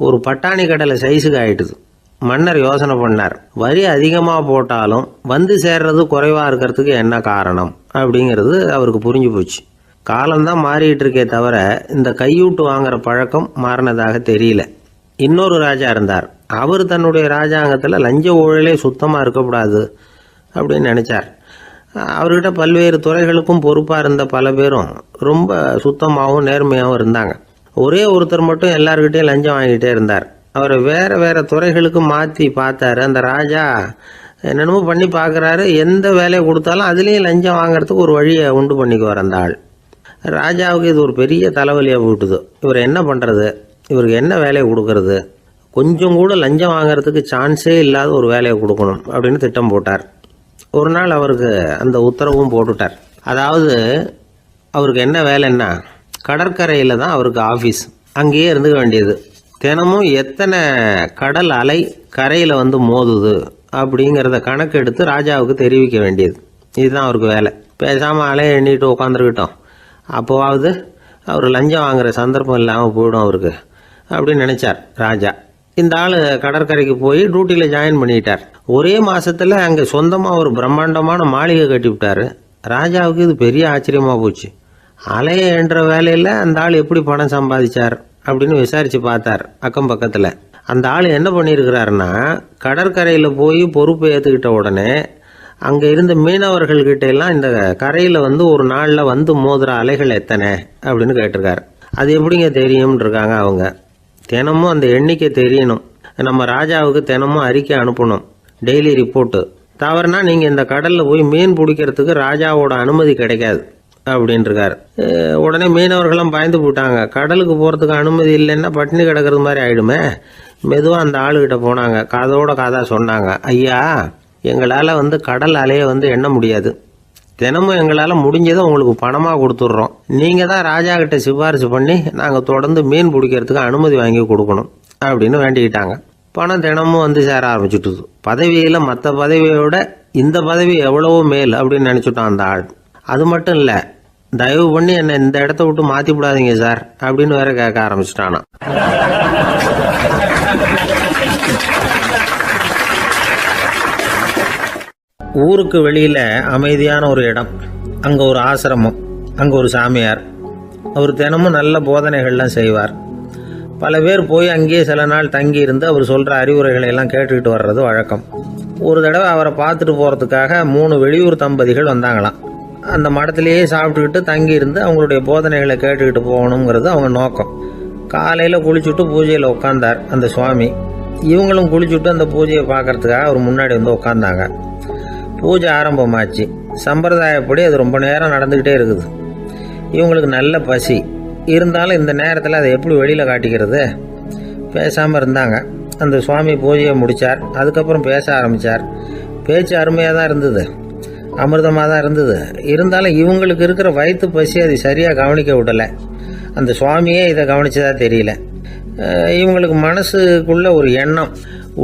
ஒரு பட்டாணி கடலை சைஸுக்கு ஆயிட்டுது. மன்னர் யோசனை பண்ணார், வரி அதிகமாக போட்டாலும் வந்து சேர்றது குறைவாக இருக்கிறதுக்கு என்ன காரணம் அப்படிங்கிறது அவருக்கு புரிஞ்சு போச்சு. காலம்தான் மாறிட்டு இருக்கே தவிர இந்த கையூட்டு வாங்குற பழக்கம் மாறினதாக தெரியல. இன்னொரு ராஜா இருந்தார். அவர் தன்னுடைய ராஜாங்கத்தில் லஞ்ச ஊழலே சுத்தமாக இருக்கக்கூடாது அப்படின்னு நினைச்சார். அவர்கிட்ட பல்வேறு துறைகளுக்கும் பொறுப்பாக இருந்த பல பேரும் ரொம்ப சுத்தமாகவும் நேர்மையாகவும் இருந்தாங்க. ஒரே ஒருத்தர் மட்டும் எல்லார்கிட்டையும் லஞ்சம் வாங்கிட்டே இருந்தார். அவரை வேற வேற துறைகளுக்கு மாற்றி பார்த்தாரு. அந்த ராஜா என்னென்னமோ பண்ணி பார்க்குறாரு. எந்த வேலையை கொடுத்தாலும் அதுலேயும் லஞ்சம் வாங்குறதுக்கு ஒரு வழியை உண்டு பண்ணிக்குவார் அந்த ஆள். ராஜாவுக்கு இது ஒரு பெரிய தலைவலியாக போட்டுது. இவர் என்ன பண்ணுறது? இவருக்கு என்ன வேலையை கொடுக்கறது? கொஞ்சம் கூட லஞ்சம் வாங்கிறதுக்கு சான்ஸே இல்லாத ஒரு வேலையை கொடுக்கணும் அப்படின்னு திட்டம் போட்டார். ஒரு நாள் அவருக்கு அந்த உத்தரவும் போட்டுட்டார். அதாவது அவருக்கு என்ன வேலைன்னா, கடற்கரையில் தான் அவருக்கு ஆஃபீஸ். அங்கேயே இருந்துக்க வேண்டியது. தினமும் எத்தனை கடல் அலை கரையில் வந்து மோதுது அப்படிங்கிறத கணக்கெடுத்து ராஜாவுக்கு தெரிவிக்க வேண்டியது. இதுதான் அவருக்கு வேலை. பேசாமல் அலையை எண்ணிட்டு உட்காந்துருக்கிட்டோம், அப்போவாவது அவர் லஞ்சம் வாங்குகிற சந்தர்ப்பம் இல்லாமல் போயிடும் அவருக்கு அப்படின்னு நினைச்சார் ராஜா. இந்த ஆள் கடற்கரைக்கு போய் டியூட்டியில் ஜாயின் பண்ணிட்டார். ஒரே மாசத்துல அங்கே சொந்தமாக ஒரு பிரம்மாண்டமான மாளிகை கட்டி விட்டாரு. ராஜாவுக்கு இது பெரிய ஆச்சரியமாக போச்சு. அலைய என்ற வேலையில் அந்த ஆள் எப்படி பணம் சம்பாதிச்சார் அப்படின்னு விசாரித்து பார்த்தார் அக்கம் பக்கத்தில். அந்த ஆள் என்ன பண்ணியிருக்கிறாருன்னா, கடற்கரையில் போய் பொறுப்பு ஏற்றுக்கிட்ட உடனே அங்கே இருந்த மீனவர்கள்கிட்ட எல்லாம் இந்த கரையில் வந்து ஒரு நாளில் வந்து மோதுற அலைகள் எத்தனை அப்படின்னு கேட்டிருக்காரு. அது எப்படிங்க தெரியும்னு இருக்காங்க அவங்க. தினமும் அந்த எண்ணிக்கை தெரியணும். நம்ம ராஜாவுக்கு தினமும் அறிக்கை அனுப்பணும், டெய்லி ரிப்போர்ட்டு. தவறுனா நீங்கள் இந்த கடலில் போய் மீன் பிடிக்கிறதுக்கு ராஜாவோட அனுமதி கிடைக்காது அப்படின்ட்டுருக்காரு. உடனே மீனவர்களும் பயந்து போட்டாங்க. கடலுக்கு போகிறதுக்கு அனுமதி இல்லைன்னா பட்டினி கிடக்கிறது மாதிரி ஆகிடுமே. மெதுவாக அந்த ஆளுகிட்ட போனாங்க. காதோட காதாக சொன்னாங்க, ஐயா, எங்களால் வந்து கடல் அலையை வந்து எண்ண முடியாது. தினமும் எங்களால் முடிஞ்சதை உங்களுக்கு பணமாக கொடுத்துட்றோம். நீங்கள் தான் ராஜா கிட்ட சிபாரிசு பண்ணி நாங்கள் தொடர்ந்து மீன் பிடிக்கிறதுக்கு அனுமதி வாங்கி கொடுக்கணும் அப்படின்னு வேண்டிக்கிட்டாங்க. பணம் தினமும் வந்து சேர ஆரம்பிச்சுட்டுது. பதவியில் மற்ற பதவியோட இந்த பதவி எவ்வளவோ மேல் அப்படின்னு நினச்சிட்டான் அந்த ஆள். அது மட்டும் இல்லை, தயவு பண்ணி என்னை இந்த இடத்த விட்டு மாற்றி விடாதீங்க சார் அப்படின்னு வேற கேட்க ஆரம்பிச்சிட்டானா. ஊருக்கு வெளியில் அமைதியான ஒரு இடம், அங்கே ஒரு ஆசிரமம், அங்கே ஒரு சாமியார். அவர் தினமும் நல்ல போதனைகள்லாம் செய்வார். பல பேர் போய் அங்கேயே சில நாள் தங்கி இருந்து அவர் சொல்கிற அறிவுரைகளை எல்லாம் கேட்டுக்கிட்டு வர்றது வழக்கம். ஒரு தடவை அவரை பார்த்துட்டு போகிறதுக்காக 3 வெளியூர் தம்பதிகள் வந்தாங்களாம். அந்த மடத்திலேயே சாப்பிட்டுக்கிட்டு தங்கி இருந்து அவங்களுடைய போதனைகளை கேட்டுக்கிட்டு போகணுங்கிறது அவங்க நோக்கம். காலையில் குளிச்சுட்டு பூஜையில் உட்காந்தார் அந்த சுவாமி. இவங்களும் குளிச்சுட்டு அந்த பூஜையை பார்க்கறதுக்காக அவர் முன்னாடி வந்து உட்காந்தாங்க. பூஜை ஆரம்பமாச்சு. சம்பிரதாயப்படி அது ரொம்ப நேரம் நடந்துக்கிட்டே இருக்குது. இவங்களுக்கு நல்ல பசி இருந்தாலும் இந்த நேரத்தில் அதை எப்படி வெளியில் காட்டிக்கிறது? பேசாமல் இருந்தாங்க. அந்த சுவாமி பூஜையை முடித்தார். அதுக்கப்புறம் பேச ஆரம்பித்தார். பேச்சு அருமையாக தான் இருந்தது, அமிர்தமாக தான் இருந்தது. இருந்தாலும் இவங்களுக்கு இருக்கிற வயிற்று பசி அதை சரியாக கவனிக்க விடலை. அந்த சுவாமியே இதை கவனிச்சதா தெரியல. இவங்களுக்கு மனசுக்குள்ள ஒரு எண்ணம்,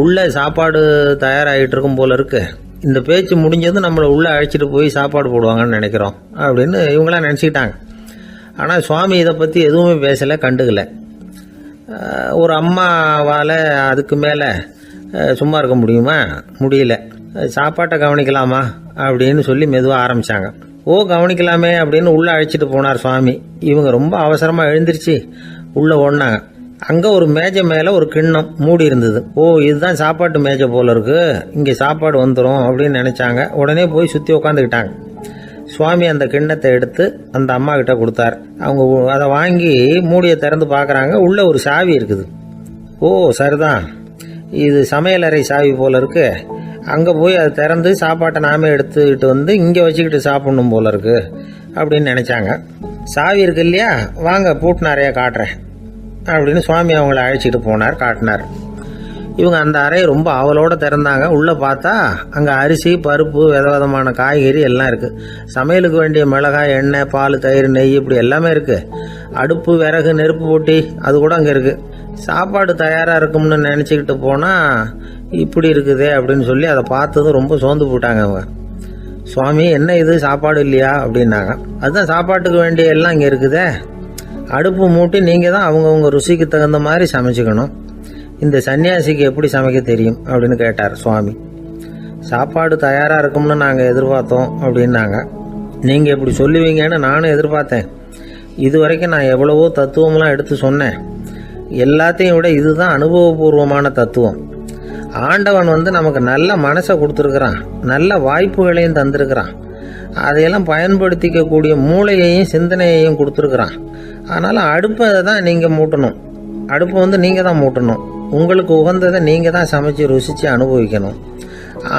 உள்ள சாப்பாடு தயாராகிட்டு இருக்கும் போல இருக்கு, இந்த பேச்சு முடிஞ்சது நம்மளை உள்ளே அழைச்சிட்டு போய் சாப்பாடு போடுவாங்கன்னு நினைக்கிறோம் அப்படின்னு இவங்களாம் நினச்சிக்கிட்டாங்க. ஆனால் சுவாமி இதை பற்றி எதுவுமே பேசலை, கண்டுக்கலை. ஒரு அம்மாவால் அதுக்கு மேலே சும்மா இருக்க முடியுமா? முடியல. சாப்பாட்டை கவனிக்கலாமா அப்படின்னு சொல்லி மெதுவாக ஆரம்பித்தாங்க. கவனிக்கலாமே அப்படின்னு உள்ளே அழைச்சிட்டு போனார் சுவாமி. இவங்க ரொம்ப அவசரமாக எழுந்திருச்சு உள்ளே ஓடினாங்க. அங்கே ஒரு மேஜை மேலே ஒரு கிண்ணம் மூடி இருந்தது. இதுதான் சாப்பாட்டு மேஜை போல இருக்கு, இங்கே சாப்பாடு வந்துடும் அப்படின்னு நினச்சாங்க. உடனே போய் சுற்றி உட்காந்துக்கிட்டாங்க. சுவாமி அந்த கிண்ணத்தை எடுத்து அந்த அம்மா கிட்ட கொடுத்தார். அவங்க அதை வாங்கி மூடியை திறந்து பார்க்குறாங்க. உள்ளே ஒரு சாவி இருக்குது. சரிதான், இது சமையலறை சாவி போல இருக்கு. அங்கே போய் அதை திறந்து சாப்பாட்டை நாமே எடுத்துக்கிட்டு வந்து இங்கே வச்சுக்கிட்டு சாப்பிடணும் போல இருக்கு அப்படின்னு நினச்சாங்க. சாவி இருக்கு இல்லையா, வாங்க பூட்டு நிறையா காட்டுறேன் அப்படின்னு சுவாமி அவங்கள அழைச்சிட்டு போனார், காட்டினார். இவங்க அந்த அறையை ரொம்ப ஆவலோடு திறந்தாங்க. உள்ளே பார்த்தா அங்கே அரிசி, பருப்பு, விதவிதமான காய்கறி எல்லாம் இருக்குது. சமையலுக்கு வேண்டிய மிளகாய், எண்ணெய், பால், தயிர், நெய் இப்படி எல்லாமே இருக்குது. அடுப்பு, விறகு, நெருப்பு போட்டி அது கூட அங்கே இருக்குது. சாப்பாடு தயாராக இருக்கும்னு நினச்சிக்கிட்டு போனால் இப்படி இருக்குதே அப்படின்னு சொல்லி அதை பார்த்ததும் ரொம்ப சோர்ந்து போட்டாங்க அவங்க. சுவாமி, என்ன இது சாப்பாடு இல்லையா அப்படின்னாங்க. அதுதான் சாப்பாட்டுக்கு வேண்டிய எல்லாம் இங்கே இருக்குதே. அடுப்பு மூட்டி நீங்கள் தான் அவங்கவுங்க ருசிக்கு தகுந்த மாதிரி சமைச்சிக்கணும். இந்த சன்னியாசிக்கு எப்படி சமைக்க தெரியும் அப்படின்னு கேட்டார் சுவாமி. சாப்பாடு தயாராக இருக்கும்னு நாங்கள் எதிர்பார்த்தோம் அப்படின்னாங்க. நீங்கள் இப்படி சொல்லுவீங்கன்னு நானும் எதிர்பார்த்தேன். இது வரைக்கும் நான் எவ்வளவோ தத்துவம்லாம் எடுத்து சொன்னேன். எல்லாத்தையும் விட இதுதான் அனுபவபூர்வமான தத்துவம். ஆண்டவன் நமக்கு நல்ல மனசை கொடுத்துருக்குறான், நல்ல வாய்ப்புகளையும் தந்திருக்கிறான், அதையெல்லாம் பயன்படுத்திக்கக்கூடிய மூளையையும் சிந்தனையையும் கொடுத்துருக்குறான். அதனால் அடுப்பை தான் நீங்கள் மூட்டணும். அடுப்பை நீங்கள் தான் மூட்டணும். உங்களுக்கு உகந்ததை நீங்கள் தான் சமைச்சு ருசித்து அனுபவிக்கணும்.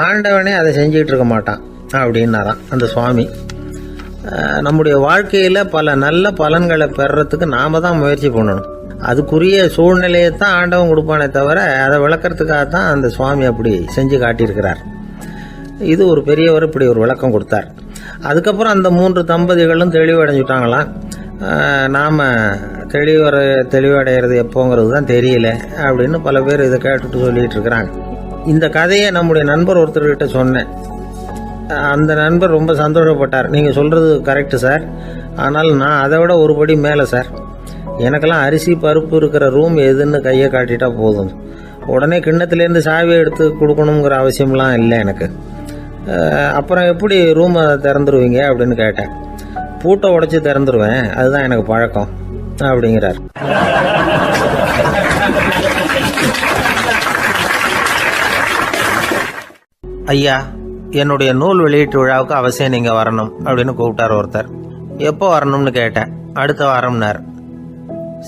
ஆண்டவனே அதை செஞ்சிகிட்டு இருக்க மாட்டான் அப்படின்னாராம் அந்த சுவாமி. நம்முடைய வாழ்க்கையில் பல நல்ல பலன்களை பெறறதுக்கு நாம் தான் முயற்சி பண்ணணும். அதுக்குரிய சூழ்நிலையை தான் ஆண்டவன் கொடுப்பானே தவிர அதை விளக்கிறதுக்காக தான் அந்த சுவாமி அப்படி செஞ்சு காட்டியிருக்கிறார். இது ஒரு பெரியவர் இப்படி ஒரு விளக்கம் கொடுத்தார். அதுக்கப்புறம் அந்த 3 தம்பதிகளும் தெளிவடைஞ்சுட்டாங்களாம். நாம் தெளிவடைகிறது எப்போங்கிறது தான் தெரியல அப்படின்னு பல பேர் இதை கேட்டுட்டு சொல்லிகிட்டு இருக்கிறாங்க. இந்த கதையை நம்முடைய நண்பர் ஒருத்தர்கிட்ட சொன்னேன். அந்த நண்பர் ரொம்ப சந்தோஷப்பட்டார். நீங்கள் சொல்கிறது கரெக்டு சார், ஆனால் நான் அதை விட ஒரு படி மேலே சார். எனக்கெல்லாம் அரிசி, பருப்பு இருக்கிற ரூம் எதுன்னு கையை காட்டிட்டா போதும். உடனே கிண்ணத்துலேருந்து சாவியை எடுத்து கொடுக்கணுங்கிற அவசியம்லாம் இல்லை எனக்கு. அப்புறம் எப்படி ரூமை திறந்துருவீங்க அப்படின்னு கேட்டேன். பூட்டை உடைச்சி திறந்துருவேன், அதுதான் எனக்கு பழக்கம் அப்படிங்கிறார். ஐயா, என்னுடைய நூல் வெளியீட்டு விழாவுக்கு அவசியம் நீங்கள் வரணும் அப்படின்னு கூப்பிட்டார் ஒருத்தர். எப்போ வரணும்னு கேட்டேன். அடுத்த வாரம்னார்.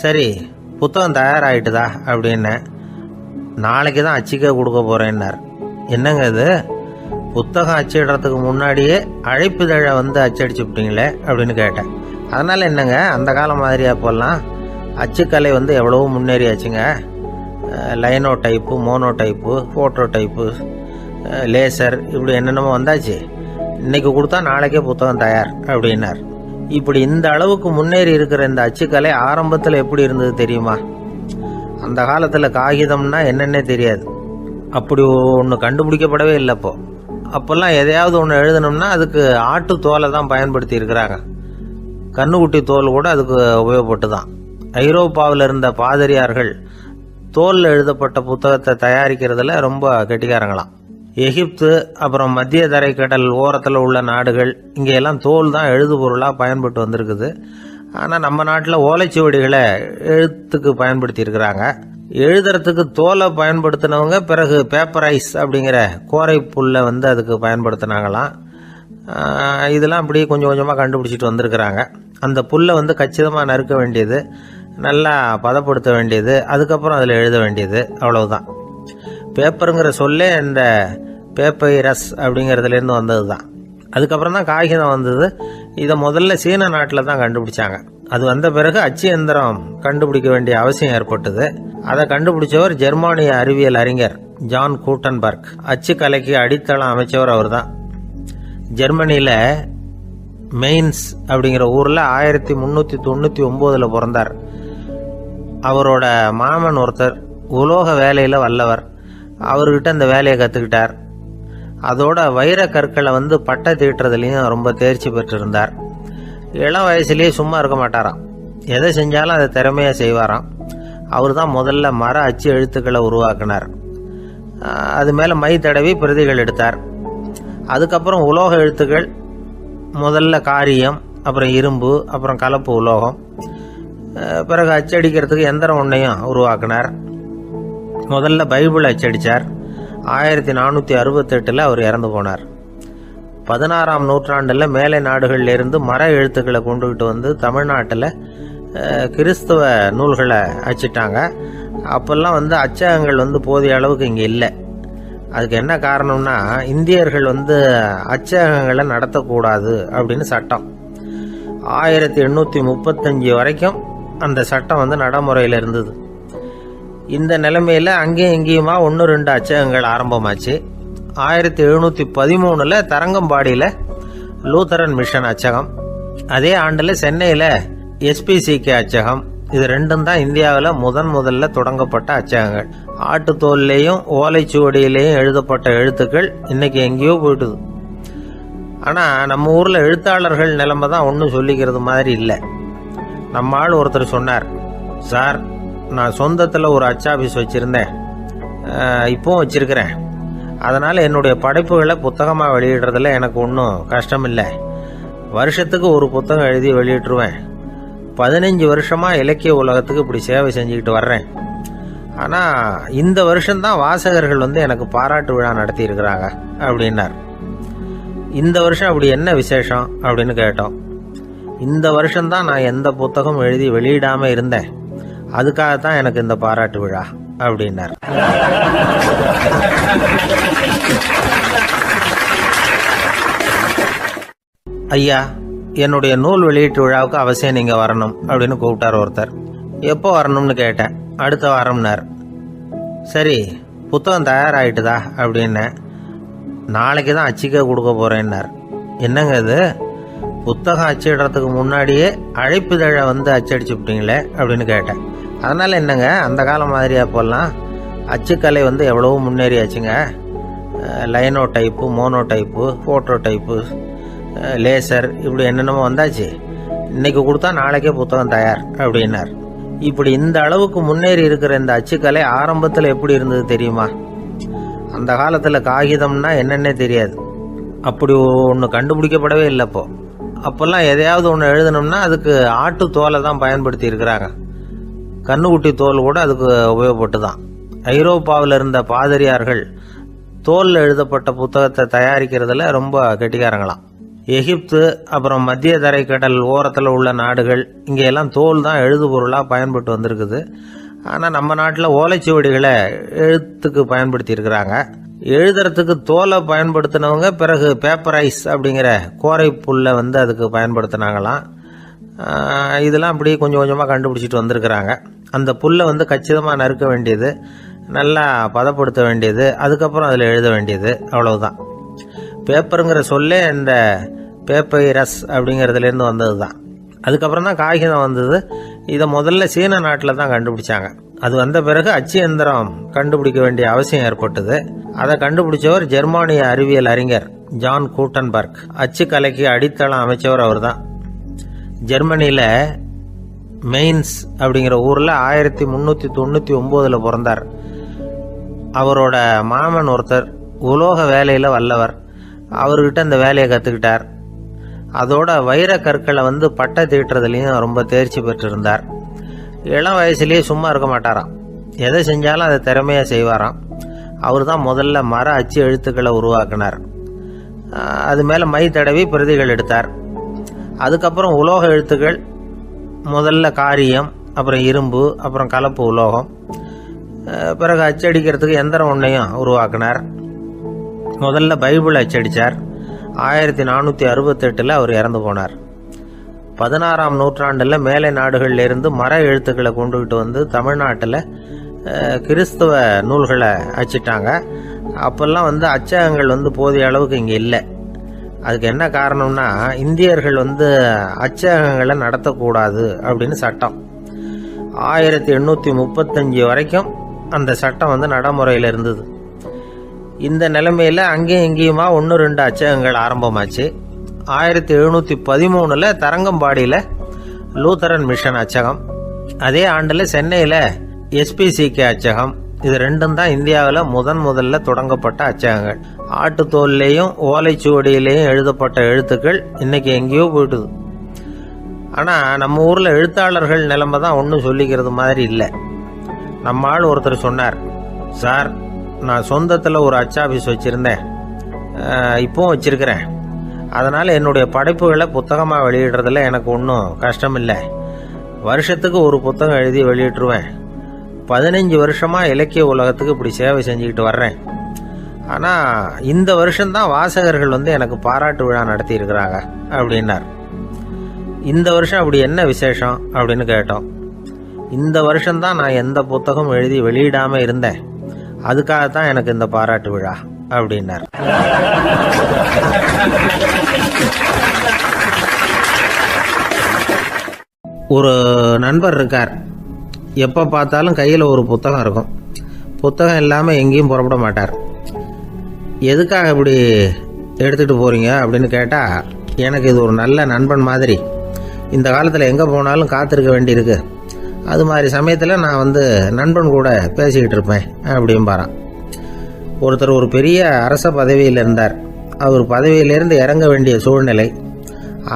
சரி, புத்தகம் தயாராகிட்டுதா அப்படின்னேன். நாளைக்கு தான் அச்சிக்க கொடுக்க போகிறேன்னார். என்னங்க இது, புத்தகம் அச்சிடுறதுக்கு முன்னாடியே அழைப்பிதழை அச்சடிச்சு விட்டீங்களே அப்படின்னு கேட்டேன். அதனால் என்னங்க, அந்த காலம் மாதிரி அப்போல்லாம் அச்சுக்கலை எவ்வளவோ முன்னேறியாச்சுங்க. Linotype, monotype, phototype, laser இப்படி என்னென்னமோ வந்தாச்சு. இன்றைக்கி கொடுத்தா நாளைக்கே புத்தகம் தயார் அப்படின்னார். இப்படி இந்த அளவுக்கு முன்னேறி இருக்கிற இந்த அச்சுக்கலை ஆரம்பத்தில் எப்படி இருந்தது தெரியுமா? அந்த காலத்தில் காகிதம்னா என்னென்னே தெரியாது. அப்படி ஒன்று கண்டுபிடிக்கப்படவே இல்லை. அப்போல்லாம் எதையாவது ஒன்று எழுதணும்னா அதுக்கு ஆட்டு தோலை தான் பயன்படுத்தி இருக்கிறாங்க. கண்ணுக்குட்டி தோல் கூட அதுக்கு உபயோகப்பட்டு தான். ஐரோப்பாவில் இருந்த பாதிரியார்கள் தோலில் எழுதப்பட்ட புத்தகத்தை தயாரிக்கிறதுல ரொம்ப கெட்டிக்காரங்களாம். எகிப்து, அப்புறம் மத்திய தரைக்கடல் ஓரத்தில் உள்ள நாடுகள், இங்கே எல்லாம் தோல் தான் எழுது பொருளாக பயன்பட்டு வந்திருக்குது. ஆனால் நம்ம நாட்டில் ஓலைச்சுவடிகளை எழுத்துக்கு பயன்படுத்தி இருக்கிறாங்க. எழுதுறதுக்கு தோலை பயன்படுத்தினவங்க பிறகு பேப்பரைஸ் அப்படிங்கிற கோரை புல்லை வந்து அதுக்கு பயன்படுத்தினாங்களாம். இதெல்லாம் அப்படி கொஞ்சம் கொஞ்சமாக கண்டுபிடிச்சிட்டு வந்திருக்கிறாங்க. அந்த புல்லை வந்து கச்சிதமாக நறுக்க வேண்டியது, நல்லா பதப்படுத்த வேண்டியது, அதுக்கப்புறம் அதில் எழுத வேண்டியது, அவ்வளவுதான். பேப்பருங்கிற சொல்லே இந்த பேப்பைரஸ் அப்படிங்கிறதுலேருந்து வந்தது தான். அதுக்கப்புறம் தான் காகிதம் வந்தது. இதை முதல்ல சீன நாட்டில் தான் கண்டுபிடிச்சாங்க. அது வந்த பிறகு அச்சு எந்திரம் கண்டுபிடிக்க வேண்டிய அவசியம் ஏற்பட்டது. அதை கண்டுபிடிச்சவர் ஜெர்மானிய அறிவியல் அறிஞர் ஜான் கூட்டன்பர்க். அச்சு கலைக்கு அடித்தளம் அமைச்சவர் அவர் தான். ஜெர்மனியில் மெயின்ஸ் அப்படிங்கிற ஊரில் 1399 பிறந்தார். அவரோட மாமன் ஒருத்தர் உலோக வேலையில் வல்லவர். அவர்கிட்ட அந்த வேலையை கற்றுக்கிட்டார். அதோட வைர கற்களை வந்து பட்டை தீட்டுறதுலையும் ரொம்ப தேர்ச்சி பெற்றிருந்தார். இளம் வயசுலேயே சும்மா இருக்க மாட்டாராம். எதை செஞ்சாலும் அதை திறமையாக செய்வாராம். அவர் தான் முதல்ல மர அச்சு எழுத்துக்களை உருவாக்கினார். அது மேலே மை தடவி பிரதிகள் எடுத்தார். அதுக்கப்புறம் உலோக எழுத்துக்கள், முதல்ல காரியம், அப்புறம் இரும்பு, அப்புறம் கலப்பு உலோகம், பிறகு அச்சடிக்கிறதுக்கு எந்திரம் ஒன்றையும் உருவாக்கினார். முதல்ல பைபிள் அச்சடித்தார். 1468 அவர் இறந்து போனார். 16ஆம் நூற்றாண்டில் மேலை நாடுகளிலிருந்து மர எழுத்துக்களை கொண்டுகிட்டு வந்து தமிழ்நாட்டில் கிறிஸ்தவ நூல்களை அச்சிட்டாங்க. அப்போல்லாம் வந்து அச்சகங்கள் வந்து போதிய அளவுக்கு இங்கே இல்லை. அதுக்கு என்ன காரணம்னா, இந்தியர்கள் வந்து அச்சகங்களை நடத்தக்கூடாது அப்படின்னு சட்டம். 1835 வரைக்கும் அந்த சட்டம் வந்து நடைமுறையில் இருந்தது. இந்த நிலைமையில் அங்கேயும் இங்கேயுமா 1-2 அச்சகங்கள் ஆரம்பமாச்சு. 1713 தரங்கம்பாடியில் லூத்தரன் மிஷன் அச்சகம், அதே ஆண்டில் சென்னையில் எஸ்பிசிகே அச்சகம். இது ரெண்டும் தான் இந்தியாவில் முதல்ல தொடங்கப்பட்ட அச்சகங்கள். ஆட்டுத்தோல்லையும் ஓலைச்சுவடியிலையும் எழுதப்பட்ட எழுத்துக்கள் இன்னைக்கு எங்கேயோ போயிட்டுது. ஆனால் நம்ம ஊரில் எழுத்தாளர்கள் நிலைமை தான் ஒன்றும் சொல்லிக்கிறது மாதிரி இல்லை. நம்ம ஆள் ஒருத்தர் சொன்னார், சார், நான் சொந்தத்தில் ஒரு அச்சாபீஸ் வச்சுருந்தேன், இப்போவும் வச்சுருக்கிறேன். அதனால் என்னுடைய படைப்புகளை புத்தகமாக வெளியிடுறதில் எனக்கு ஒன்றும் கஷ்டம் இல்லை. வருஷத்துக்கு ஒரு புத்தகம் எழுதி வெளியிட்டுருவேன். 15 வருஷமாக இலக்கிய உலகத்துக்கு இப்படி சேவை செஞ்சுக்கிட்டு வர்றேன். ஆனால் இந்த வருஷம்தான் வாசகர்கள் வந்து எனக்கு பாராட்டு விழா நடத்தி இருக்கிறாங்க அப்படின்னார். இந்த வருஷம் அப்படி என்ன விசேஷம் அப்படின்னு கேட்டோம். இந்த வருஷம்தான் நான் எந்த புத்தகம் எழுதி வெளியிடாமல் இருந்தேன், அதுக்காகத்தான் எனக்கு இந்த பாராட்டு விழா அப்படின்னார். ஐயா, என்னுடைய நூல் வெளியீட்டு விழாவுக்கு அவசியம் நீங்கள் வரணும் அப்படின்னு கூப்பிட்டார் ஒருத்தர். எப்போ வரணும்னு கேட்டேன். அடுத்த வாரம்னார். சரி, புத்தகம் தயாராகிட்டுதா அப்படின்னேன். நாளைக்கு தான் அச்சிக்க கொடுக்க போகிறேன்னார். என்னங்க இது, புத்தகம் அச்சிடுறதுக்கு முன்னாடியே அழைப்புதழை வந்து அச்சடிச்சு விட்டீங்களே அப்படின்னு கேட்டேன். அதனால் என்னங்க, அந்த காலம் மாதிரி அப்போல்லாம் அச்சுக்கலை வந்து எவ்வளவோ முன்னேறியாச்சுங்க. Linotype, monotype, phototype, laser, இப்படி என்னென்னமோ வந்தாச்சு. இன்னைக்கு கொடுத்தா நாளைக்கே புத்தகம் தயார் அப்படின்னார். இப்படி இந்த அளவுக்கு முன்னேறி இருக்கிற இந்த அச்சுக்கலை ஆரம்பத்தில் எப்படி இருந்தது தெரியுமா? அந்த காலத்தில் காகிதம்னா என்னன்னே தெரியாது. அப்படி ஒன்று கண்டுபிடிக்கப்படவே இல்லை. அப்போல்லாம் எதையாவது ஒன்று எழுதணும்னா அதுக்கு ஆட்டு தோலை தான் பயன்படுத்தி இருக்கிறாங்க. கண்ணுக்குட்டி தோல் கூட அதுக்கு உபயோகப்பட்டு தான். ஐரோப்பாவில் இருந்த பாதிரியார்கள் தோலில் எழுதப்பட்ட புத்தகத்தை தயாரிக்கிறதுல ரொம்ப கெட்டிக்காரங்களாம். எகிப்து, அப்புறம் மத்திய தரைக்கடல் ஓரத்தில் உள்ள நாடுகள், இங்கே எல்லாம் தோல் தான் எழுதுபொருளாக பயன்பட்டு வந்திருக்குது. ஆனால் நம்ம நாட்டில் ஓலைச்சுவடிகளை எழுத்துக்கு பயன்படுத்தி இருக்கிறாங்க. எழுதுறதுக்கு தோலை பயன்படுத்தினவங்க பிறகு பேப்பரைஸ் அப்படிங்கிற கோரை புல்லை வந்து அதுக்கு பயன்படுத்தினாங்களாம். இதெல்லாம் அப்படி கொஞ்சம் கொஞ்சமாக கண்டுபிடிச்சிட்டு வந்திருக்கிறாங்க. அந்த புல்லை வந்து கச்சிதமாக நறுக்க வேண்டியது, நல்லா பதப்படுத்த வேண்டியது, அதுக்கப்புறம் அதில் எழுத வேண்டியது, அவ்வளவுதான். பேப்பருங்கிற சொல்லே இந்த பேப்பைரஸ் அப்படிங்கிறதுலேருந்து வந்தது தான். அதுக்கப்புறம் தான் காகிதம் வந்தது. இதை முதல்ல சீன நாட்டில் தான் கண்டுபிடிச்சாங்க. அது வந்த பிறகு அச்சு எந்திரம் கண்டுபிடிக்க வேண்டிய அவசியம் ஏற்பட்டது. அதை கண்டுபிடிச்சவர் ஜெர்மானிய அறிவியல் அறிஞர் ஜான் கூட்டன்பர்க். அச்சு கலைக்கு அடித்தளம் அமைச்சவர் அவர் தான். ஜெர்மனியில் மெயின்ஸ் அப்படிங்கிற ஊரில் 1399 பிறந்தார். அவரோட மாமன் ஒருத்தர் உலோக வேலையில் வல்லவர். அவர்கிட்ட அந்த வேலையை கற்றுக்கிட்டார். அதோட வைர கற்களை வந்து பட்டை தீட்டுறதுலையும் ரொம்ப தேர்ச்சி பெற்றிருந்தார். இளம் வயசுலேயே சும்மா இருக்க மாட்டாராம். எதை செஞ்சாலும் அதை திறமையாக செய்வாராம். அவர் தான் முதல்ல மர அச்சு எழுத்துக்களை உருவாக்கினார். அது மேலே மை தடவி பிரதிகள் எடுத்தார். அதுக்கப்புறம் உலோக எழுத்துக்கள், முதல்ல காரியம், அப்புறம் இரும்பு, அப்புறம் கலப்பு உலோகம், பிறகு அச்சடிக்கிறதுக்கு எந்திரம் ஒன்றையும் உருவாக்கினார். முதல்ல பைபிள் அச்சடித்தார். 1468 அவர் இறந்து போனார். 16ஆம் நூற்றாண்டில் மேலை நாடுகளிலிருந்து மர எழுத்துக்களை கொண்டுகிட்டு வந்து தமிழ்நாட்டில் கிறிஸ்துவ நூல்களை அச்சிட்டாங்க. அப்போல்லாம் அச்சகங்கள் போதிய அளவுக்கு இங்கே இல்லை. அதுக்கு என்ன காரணம்னா, இந்தியர்கள் அச்சகங்களை நடத்தக்கூடாது அப்படின்னு சட்டம். 1835 வரைக்கும் அந்த சட்டம் நடைமுறையில் இருந்தது. இந்த நிலைமையில் அங்கேயும் இங்கேயுமா 1-2 அச்சகங்கள் ஆரம்பமாச்சு. 1713 தரங்கம்பாடியில் லூத்தரன் மிஷன் அச்சகம், அதே ஆண்டில் சென்னையில் எஸ்பிசிகே அச்சகம். இது ரெண்டும் தான் இந்தியாவில் முதல்ல தொடங்கப்பட்ட அச்சகங்கள். ஆட்டுத்தோல்லையும் ஓலைச்சுவடியிலையும் எழுதப்பட்ட எழுத்துக்கள் இன்னைக்கு எங்கேயோ போயிட்டுது. ஆனால் நம்ம ஊரில் எழுத்தாளர்கள் நிலைமை தான் ஒன்றும் சொல்லிக்கிறது மாதிரி இல்லை. நம்ம ஆள் ஒருத்தர் சொன்னார், சார் நான் சொந்தத்தில் ஒரு அச்சாபீஸ் வச்சுருந்தேன், இப்போவும் வச்சுருக்கிறேன். அதனால் என்னுடைய படைப்புகளை புத்தகமாக வெளியிடுறதில் எனக்கு ஒன்றும் கஷ்டம் இல்லை. வருஷத்துக்கு ஒரு புத்தகம் எழுதி வெளியிட்டுருவேன். 15 வருஷமாக இலக்கிய உலகத்துக்கு இப்படி சேவை செஞ்சுக்கிட்டு வர்றேன். ஆனால் இந்த வருஷம்தான் வாசகர்கள் எனக்கு பாராட்டு விழா நடத்தி இருக்கிறாங்க அப்படின்னார். இந்த வருஷம் அப்படி என்ன விசேஷம் அப்படின்னு கேட்டோம். இந்த வருஷம்தான் நான் எந்த புத்தகம் எழுதி வெளியிடாமல் இருந்தேன், அதுக்காகத்தான் எனக்கு இந்த பாராட்டு விழா அப்படின்னார். ஒரு நண்பர் இருக்கார். எப்போ பார்த்தாலும் கையில் ஒரு புத்தகம் இருக்கும். புத்தகம் இல்லாமல் எங்கேயும் புறப்பட மாட்டார். எதுக்காக இப்படி எடுத்துகிட்டு போகிறீங்க அப்படின்னு கேட்டால், எனக்கு இது ஒரு நல்ல நண்பன் மாதிரி. இந்த காலத்தில் எங்கே போனாலும் காத்திருக்க வேண்டியிருக்கு. அது மாதிரி சமயத்தில் நான் நண்பன் கூட பேசிக்கிட்டு இருப்பேன் அப்படிம்பாரான். ஒருத்தர் ஒரு பெரிய அரச பதவியில் இருந்தார். அவர் பதவியிலேருந்து இறங்க வேண்டிய சூழ்நிலை.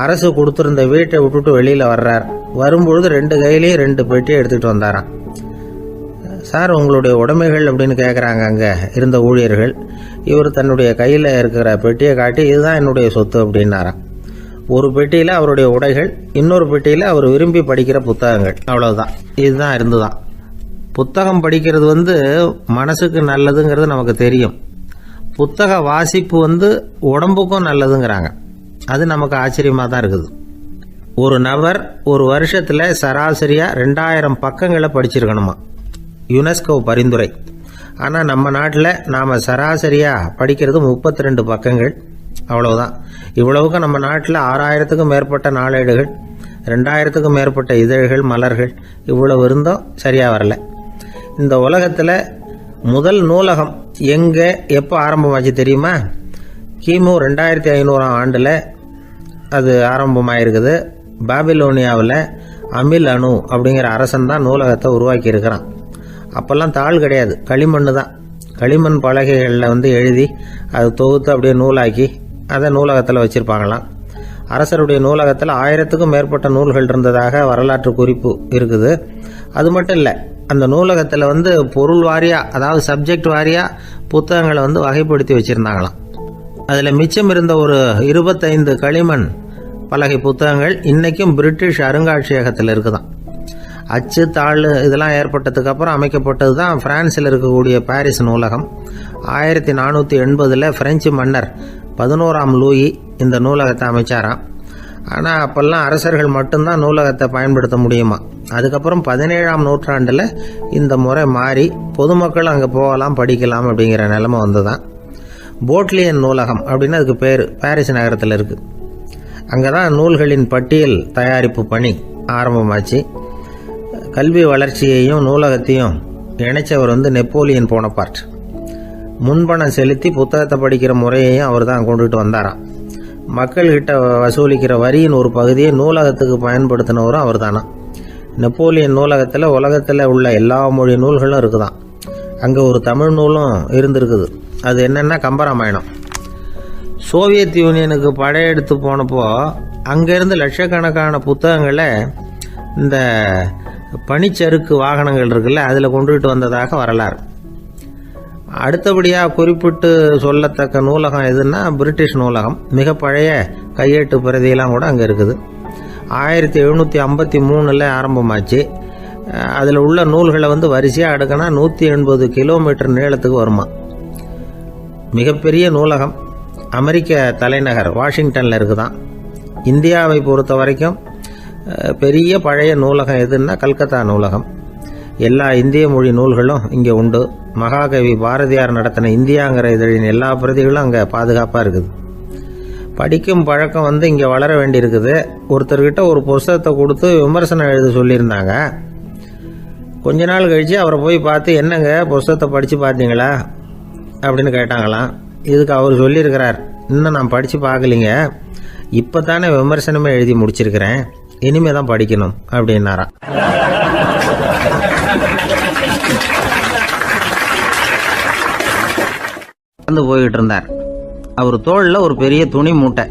அரசு கொடுத்துருந்த வீட்டை விட்டுட்டு வெளியில் வர்றார். வரும்பொழுது 2 கையிலையும் 2 பெட்டியை எடுத்துகிட்டு வந்தாராம். சார் உங்களுடைய உடைமைகள் அப்படின்னு கேட்குறாங்க அங்கே இருந்த ஊழியர்கள். இவர் தன்னுடைய கையில் இருக்கிற பெட்டியை காட்டி, இதுதான் என்னுடைய சொத்து அப்படின்னாராம். ஒரு பெட்டியில் அவருடைய உடைகள், இன்னொரு பெட்டியில் அவர் விரும்பி படிக்கிற புத்தகங்கள். அவ்வளவுதான். இதுதான் இருந்துதான். புத்தகம் படிக்கிறது மனசுக்கு நல்லதுங்கிறது நமக்கு தெரியும். புத்தக வாசிப்பு உடம்புக்கும் நல்லதுங்கிறாங்க. அது நமக்கு ஆச்சரியமாக தான் இருக்குது. ஒரு நபர் ஒரு வருஷத்தில் சராசரியாக 2000 பக்கங்களை படிச்சிருக்கணுமா, யுனெஸ்கோ பரிந்துரை. ஆனால் நம்ம நாட்டில் நாம் சராசரியாக படிக்கிறது 32 பக்கங்கள். அவ்வளவுதான். இவ்வளவுக்கு நம்ம நாட்டில் 6000த்துக்கும் மேற்பட்ட நாளேடுகள், 2000த்துக்கும் மேற்பட்ட இதழ்கள், மலர்கள், இவ்வளவு இருந்தோம் சரியாக வரல. இந்த உலகத்தில் முதல் நூலகம் எங்கே எப்போ ஆரம்பமாச்சு தெரியுமா? கிமு 2500ஆம் ஆண்டில் அது ஆரம்பமாயிருக்குது. பாபிலோனியாவில் அமில் அணு அப்படிங்கிற அரசன் தான் நூலகத்தை உருவாக்கி இருக்கிறான். அப்போல்லாம் தாள் கிடையாது, களிமண் தான். களிமண் பலகைகளில் எழுதி அது தொகுத்து அப்படியே நூலாக்கி அதை நூலகத்தில் வச்சுருப்பாங்களாம். அரசருடைய நூலகத்தில் 1000த்துக்கும் மேற்பட்ட நூல்கள் இருந்ததாக வரலாற்று குறிப்பு இருக்குது. அது மட்டும் இல்லை, அந்த நூலகத்தில் பொருள் வாரியாக, அதாவது சப்ஜெக்ட் வாரியாக புத்தகங்களை வகைப்படுத்தி வச்சுருந்தாங்களாம். அதில் மிச்சம் இருந்த ஒரு 25 களிமண் பலகை புத்தகங்கள் இன்றைக்கும் பிரிட்டிஷ் அருங்காட்சியகத்தில் இருக்குதான். அச்சு தாள் இதெல்லாம் ஏற்பட்டதுக்கு அப்புறம் அமைக்கப்பட்டது தான் பிரான்சில் இருக்கக்கூடிய பாரிஸ் நூலகம். 1480 பிரெஞ்சு மன்னர் 11ஆம் லூயி இந்த நூலகத்தை அமைச்சாராம். ஆனால் அப்போல்லாம் அரசர்கள் மட்டும்தான் நூலகத்தை பயன்படுத்த முடியுமா. அதுக்கப்புறம் 17ஆம் நூற்றாண்டில் இந்த முறை மாறி பொதுமக்கள் அங்கே போகலாம், படிக்கலாம் அப்படிங்கிற நிலைமை வந்துதான். போட்லியன் நூலகம் அப்படின்னு அதுக்கு பேர், பாரிஸ் நகரத்தில் இருக்குது. அங்கே தான் நூல்களின் பட்டியல் தயாரிப்பு பணி ஆரம்பமாச்சு. கல்வி வளர்ச்சியையும் நூலகத்தையும் இணைச்சவர் நெப்போலியன் போனபார்ட். முன்பணம் செலுத்தி புத்தகத்தை படிக்கிற முறையையும் அவர் தான் கொண்டுட்டு வந்தாராம். மக்கள்கிட்ட வசூலிக்கிற வரியின் ஒரு பகுதியை நூலகத்துக்கு பயன்படுத்தினவரும் அவர் தானா. நெப்போலியன் நூலகத்தில் உலகத்தில் உள்ள எல்லா மொழி நூல்களும் இருக்குதான். அங்கே ஒரு தமிழ் நூலும் இருந்திருக்குது. அது என்னென்னா கம்பராமாயணம். சோவியத் யூனியனுக்கு படையெடுத்து போனப்போ அங்கேருந்து லட்சக்கணக்கான புத்தகங்களை இந்த பனிச்சறுக்கு வாகனங்கள் இருக்குல்ல, அதில் கொண்டுகிட்டு வந்ததாக வரலாறு. அடுத்தபடியாக குறிப்பிட்டு சொல்லத்தக்க நூலகம் எதுன்னா பிரிட்டிஷ் நூலகம். மிக பழைய கையெழுத்து பிரதியெல்லாம் கூட அங்கே இருக்குது. 1753 ஆரம்பமாச்சு. அதில் உள்ள நூல்களை வரிசையாக அடுக்கினா 180 கிலோமீட்டர் நீளத்துக்கு வருமா. மிகப்பெரிய நூலகம் அமெரிக்க தலைநகர் வாஷிங்டனில் இருக்குதான். இந்தியாவை பொறுத்த வரைக்கும் பெரிய பழைய நூலகம் எதுன்னா கல்கத்தா நூலகம். எல்லா இந்திய மொழி நூல்களும் இங்கே உண்டு. மகாகவி பாரதியார் நடத்தின இந்தியாங்கிற இதழின் எல்லா பிரதிகளும் அங்கே பாதுகாப்பாக இருக்குது. படிக்கும் பழக்கம் இங்கே வளர வேண்டியிருக்குது. ஒருத்தர்கிட்ட ஒரு புஸ்தகத்தை கொடுத்து விமர்சனம் எழுத சொல்லியிருந்தாங்க. கொஞ்ச நாள் கழித்து அவரை போய் பார்த்து, என்னங்க புஸ்தகத்தை படித்து பார்த்தீங்களா அப்படின்னு கேட்டாங்களாம். இதுக்கு அவர் சொல்லியிருக்கிறார், இன்னும் நான் படித்து பார்க்கலிங்க, இப்போ தானே விமர்சனமே எழுதி முடிச்சிருக்கிறேன், இனிமே தான் படிக்கணும் அப்படின்னாராம். போய்கிட்டு இருந்தார். அவர் தோளில் ஒரு பெரிய துணி மூட்டை,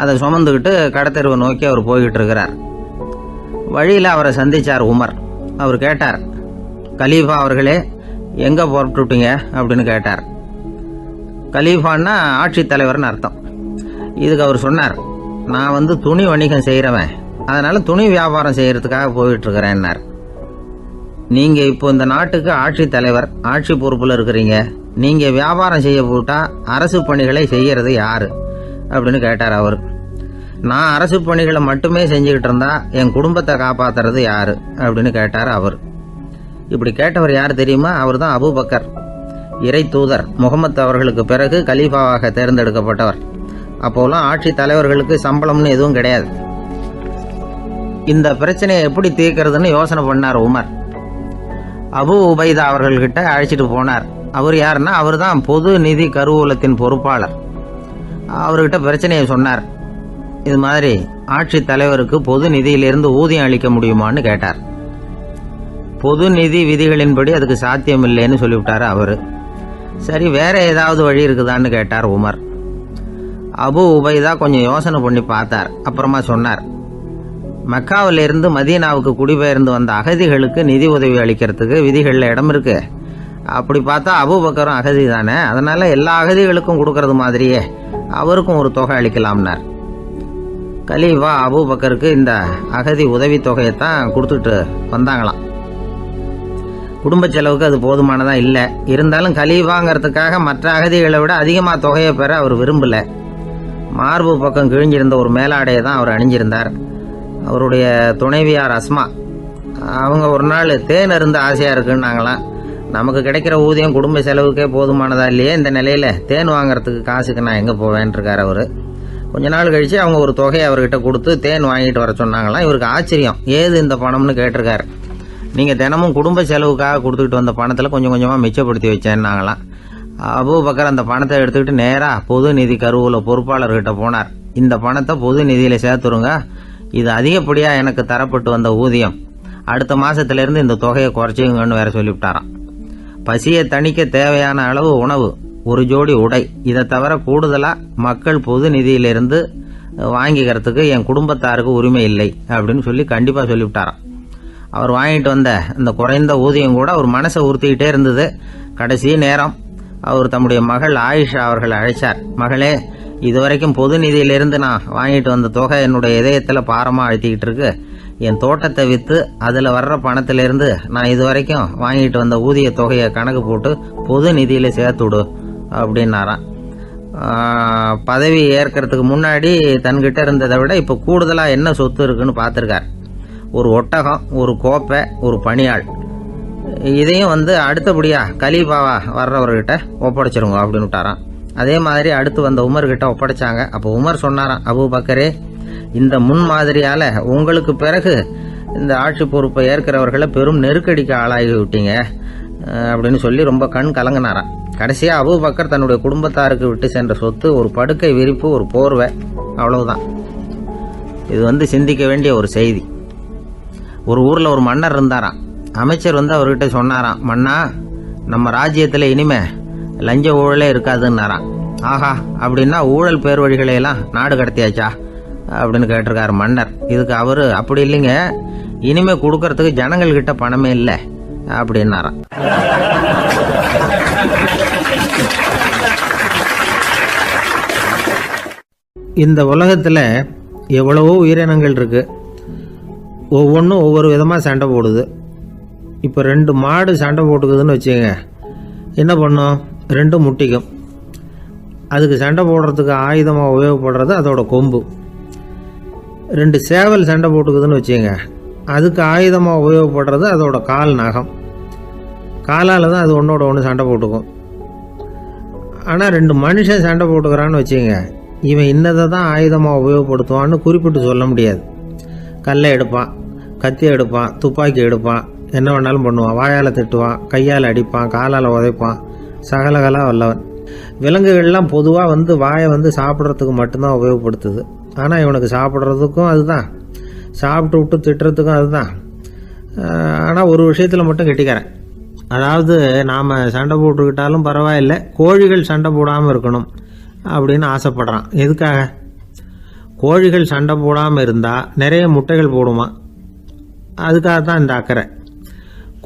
அதை சுமந்துக்கிட்டு கடத்தெருவை நோக்கி அவர் போய்கிட்டு இருக்கிறார். வழியில் அவரை சந்திச்சார் உமர். அவர் கேட்டார், கலீஃபா அவர்களே, எங்கே புறப்பட்டுட்டீங்க அப்படின்னு கேட்டார். கலீஃபான்னா ஆட்சித்தலைவர்னு அர்த்தம். இதுக்கு அவர் சொன்னார், நான் துணி வணிகம் செய்கிறவன், அதனால் துணி வியாபாரம் செய்கிறதுக்காக போயிட்டுருக்கிறேன்னார். நீங்கள் இப்போ இந்த நாட்டுக்கு ஆட்சித்தலைவர், ஆட்சி பொறுப்பில் இருக்கிறீங்க, நீங்கள் வியாபாரம் செய்ய போட்டால் அரசு பணிகளை செய்கிறது யார் அப்படின்னு கேட்டார் அவர். நான் அரசு பணிகளை மட்டுமே செஞ்சுக்கிட்டு இருந்தா என் குடும்பத்தை காப்பாற்றுறது யார் அப்படின்னு கேட்டார் அவர். இப்படி கேட்டவர் யார் தெரியுமா? அவர் தான் அபூபக்கர், இறை தூதர் முகமது அவர்களுக்கு பிறகு கலீஃபாவாக தேர்ந்தெடுக்கப்பட்டவர். அப்போலாம் ஆட்சி தலைவர்களுக்கு சம்பளம்னு எதுவும் கிடையாது. இந்த பிரச்சனையை எப்படி தீர்க்கிறதுன்னு யோசனை பண்ணார் உமர். அபு உபைதா அவர்கள்கிட்ட அழைச்சிட்டு போனார். அவர் யாருன்னா, அவர் தான் பொது நிதி கருவூலத்தின் பொறுப்பாளர். அவர்கிட்ட பிரச்சனையை சொன்னார். இது மாதிரி ஆட்சி தலைவருக்கு பொது நிதியிலிருந்து ஊதியம் அளிக்க முடியுமான்னு கேட்டார். பொது நிதி விதிகளின்படி அதுக்கு சாத்தியம் இல்லைன்னு சொல்லிவிட்டார் அவர். சரி, வேற ஏதாவது வழி இருக்குதான்னு கேட்டார் உமர். அபு உபைதா கொஞ்சம் யோசனை பண்ணி பார்த்தார். அப்புறமா சொன்னார், மக்காவிலிருந்து மதீனாவுக்கு குடிபெயர்ந்து வந்த அகதிகளுக்கு நிதி உதவி அளிக்கிறதுக்கு விதிகளில் இடம் இருக்கு. அப்படி பார்த்தா அபூபக்கரும் அகதி தானே, அதனால எல்லா அகதிகளுக்கும் கொடுக்கறது மாதிரியே அவருக்கும் ஒரு தொகை அளிக்கலாம்னார். கலீஃபா அபூபக்கருக்கு இந்த அகதி உதவி தொகையைத்தான் கொடுத்துட்டு வந்தாங்களாம். குடும்ப செலவுக்கு அது போதுமானதா இல்லை. இருந்தாலும் கலீஃபாங்கிறதுக்காக மற்ற அகதிகளை விட அதிகமாக தொகையை பெற அவர் விரும்பல. மார்பு பக்கம் கிழிஞ்சிருந்த ஒரு மேலாடையை தான் அவர் அணிஞ்சிருந்தார். அவருடைய துணைவியார் அஸ்மா, அவங்க ஒரு நாள் தேன் அருந்த ஆசையாக இருக்குன்னாங்களாம். நமக்கு கிடைக்கிற ஊதியம் குடும்ப செலவுக்கே போதுமானதா இல்லையே, இந்த நிலையில் தேன் வாங்கிறதுக்கு காசுக்கு நான் எங்கே போவேன்ருக்கார் அவர். கொஞ்ச நாள் கழித்து அவங்க ஒரு தொகையை அவர்கிட்ட கொடுத்து தேன் வாங்கிட்டு வர சொன்னாங்களாம். இவருக்கு ஆச்சரியம், ஏது இந்த பணம்னு கேட்டிருக்காரு. நீங்கள் தினமும் குடும்ப செலவுக்காக கொடுத்துக்கிட்டு வந்த பணத்தில் கொஞ்சம் கொஞ்சமாக மிச்சப்படுத்தி வச்சேன்னாங்களாம். அபூபக்கர் அந்த பணத்தை எடுத்துக்கிட்டு நேராக பொது நிதி கருவூல பொறுப்பாளர்கிட்ட போனார். இந்த பணத்தை பொது நிதியில் சேர்த்துருங்க, இது அதிகப்படியாக எனக்கு தரப்பட்டு வந்த ஊதியம், அடுத்த மாதத்திலேருந்து இந்த தொகையை குறைச்சிங்கன்னு வேற சொல்லிவிட்டாராம். பசியை தணிக்க தேவையான அளவு உணவு, ஒரு ஜோடி உடை, இதை தவிர கூடுதலாக மக்கள் பொது நிதியிலிருந்து வாங்கிக்கிறதுக்கு என் குடும்பத்தாருக்கு உரிமை இல்லை அப்படின்னு சொல்லி கண்டிப்பாக சொல்லிவிட்டாராம். அவர் வாங்கிட்டு வந்த இந்த குறைந்த ஊதியம் கூட அவர் மனசை உறுத்திக்கிட்டே இருந்தது. கடைசி நேரம் அவர் தம்முடைய மகள் ஆயிஷா அவர்களை அழைச்சார். மகளே, இதுவரைக்கும் பொது நிதியிலிருந்து நான் வாங்கிட்டு வந்த தொகை என்னுடைய இதயத்தில் பாரமாக அழுத்திக்கிட்டு இருக்கு. என் தோட்டத்தை விற்று அதில் வர்ற பணத்திலிருந்து நான் இதுவரைக்கும் வாங்கிட்டு வந்த ஊதிய தொகையை கணக்கு போட்டு பொது நிதியில் சேர்த்துடு அப்படின்னாராம். பதவி ஏற்கிறதுக்கு முன்னாடி தன்கிட்ட இருந்ததை விட இப்போ கூடுதலாக என்ன சொத்து இருக்குன்னு பார்த்துருக்கார். ஒரு ஒட்டகம், ஒரு கோப்பை, ஒரு பணியாள். இதையும் அடுத்தபடியாக கலீஃபாவா வர்றவர்கிட்ட ஒப்படைச்சிருங்க அப்படின்னு விட்டாராம். அதே மாதிரி அடுத்து வந்த உமர்கிட்ட ஒப்படைச்சாங்க. அப்போ உமர் சொன்னாராம், அபூபக்கரே, இந்த முன்மாதிரியால் உங்களுக்கு பிறகு இந்த ஆட்சி பொறுப்பை ஏற்கிறவர்களை பெரும் நெருக்கடிக்கு ஆளாகி விட்டீங்க அப்படின்னு சொல்லி ரொம்ப கண் கலங்கினாராம். கடைசியாக அபூபக்கர் தன்னுடைய குடும்பத்தாருக்கு விட்டு சென்ற சொத்து ஒரு படுக்கை விரிப்பு, ஒரு போர்வை, அவ்வளவுதான். இது சிந்திக்க வேண்டிய ஒரு செய்தி. ஒரு ஊரில் ஒரு மன்னர் இருந்தாராம். அமைச்சர் அவர்கிட்ட சொன்னாராம், மன்னா, நம்ம ராஜ்யத்தில் இனிமே லஞ்ச ஊழலே இருக்காதுன்னாராம். ஆஹா, அப்படின்னா ஊழல் பேர் வழிகளையெல்லாம் நாடு கடத்தியாச்சா அப்படின்னு கேட்டிருக்காரு மன்னர். இதுக்கு அவரு, அப்படி இல்லைங்க, இனிமே கொடுக்கறதுக்கு ஜனங்கள்கிட்ட பணமே இல்லை அப்படின்னாராம். இந்த உலகத்தில் எவ்வளவோ உயிரினங்கள் இருக்கு. ஒவ்வொன்றும் ஒவ்வொரு விதமாக சண்டை போடுது. இப்போ 2 மாடு சண்டை போட்டுக்குதுன்னு வச்சுக்கோங்க, என்ன பண்ணும்? 2 முட்டிக்கும். அதுக்கு சண்டை போடுறதுக்கு ஆயுதமாக உபயோகப்படுறது அதோட கொம்பு. 2 சேவல் சண்டை போட்டுக்குதுன்னு வச்சுக்கோங்க, அதுக்கு ஆயுதமாக உபயோகப்படுறது அதோட கால் நகம். காலால் தான் அது ஒன்றோட ஒன்று சண்டை போட்டுக்கும். ஆனால் 2 மனுஷன் சண்டை போட்டுக்கிறான்னு வச்சுக்கோங்க, இவன் இன்னதை தான் ஆயுதமாக உபயோகப்படுத்துவான்னு குறிப்பிட்டு சொல்ல முடியாது. கல்லை எடுப்பான், கத்தி எடுப்பான், துப்பாக்கி எடுப்பான், என்ன வேணாலும் பண்ணுவான். வாயால் திட்டுவான், கையால் அடிப்பான், காலால் உதைப்பான், சகலகலா வல்லவன். விலங்குகள்லாம் பொதுவாக வாயை சாப்பிட்றதுக்கு மட்டும்தான் உபயோகப்படுத்துது. ஆனால் இவனுக்கு சாப்பிட்றதுக்கும் அதுதான், சாப்பிட்டு விட்டு திட்டுறதுக்கும் அதுதான். ஆனால் ஒரு விஷயத்தில் மட்டும் கெட்டிக்கிறேன். அதாவது நாம் சண்டை போட்டுக்கிட்டாலும் பரவாயில்லை, கோழிகள் சண்டை போடாமல் இருக்கணும் அப்படின்னு ஆசைப்படுறான். எதுக்காக? கோழிகள் சண்டை போடாமல் இருந்தால் நிறைய முட்டைகள் போடுமா, அதுக்காக தான் இந்த அக்கறை.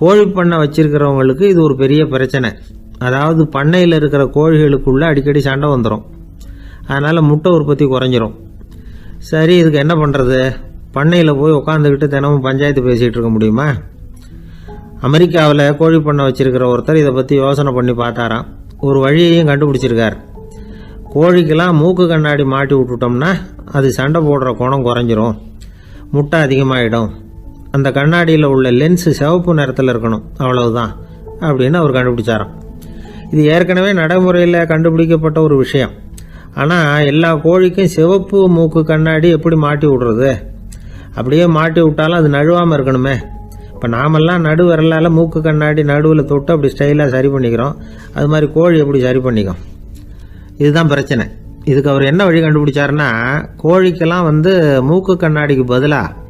கோழி பண்ணை வச்சிருக்கிறவங்களுக்கு இது ஒரு பெரிய பிரச்சனை. அதாவது பண்ணையில் இருக்கிற கோழிகளுக்குள்ளே அடிக்கடி சண்டை வந்துடும். அதனால் முட்டை உற்பத்தி குறைஞ்சிரும். சரி, இதுக்கு என்ன பண்ணுறது? பண்ணையில் போய் உட்காந்துக்கிட்டு தினமும் பஞ்சாயத்து பேசிகிட்டு இருக்க முடியுமா? அமெரிக்காவில் கோழி பண்ணை வச்சிருக்கிற ஒருத்தர் இதை பற்றி யோசனை பண்ணி பார்த்தாராம். ஒரு வழியையும் கண்டுபிடிச்சிருக்கார். கோழிக்கெல்லாம் மூக்கு கண்ணாடி மாட்டி விட்டுட்டோம்னா அது சண்டை போடுற குணம் குறைஞ்சிரும், முட்டை அதிகமாகிடும். அந்த கண்ணாடியில் உள்ள லென்ஸு சிவப்பு நிறத்தில் இருக்கணும், அவ்வளவுதான் அப்படின்னு அவர் கண்டுபிடிச்சாராம். இது ஏற்கனவே நடைமுறையில் கண்டுபிடிக்கப்பட்ட ஒரு விஷயம். ஆனால் எல்லா கோழிக்கும் சிவப்பு மூக்கு கண்ணாடி எப்படி மாட்டி விடுறது? அப்படியே மாட்டி விட்டாலும் அது நழுவாமல் இருக்கணுமே. இப்போ நாமெல்லாம் நடு விரலால் மூக்கு கண்ணாடி நடுவில் தொட்டு அப்படி ஸ்டைலாக சரி பண்ணிக்கிறோம். அது மாதிரி கோழி எப்படி சரி பண்ணிக்கும்? இதுதான் பிரச்சனை. இதுக்கு அவர் என்ன வழி கண்டுபிடிச்சாருன்னா, கோழிக்கெல்லாம் மூக்கு கண்ணாடிக்கு பதிலாக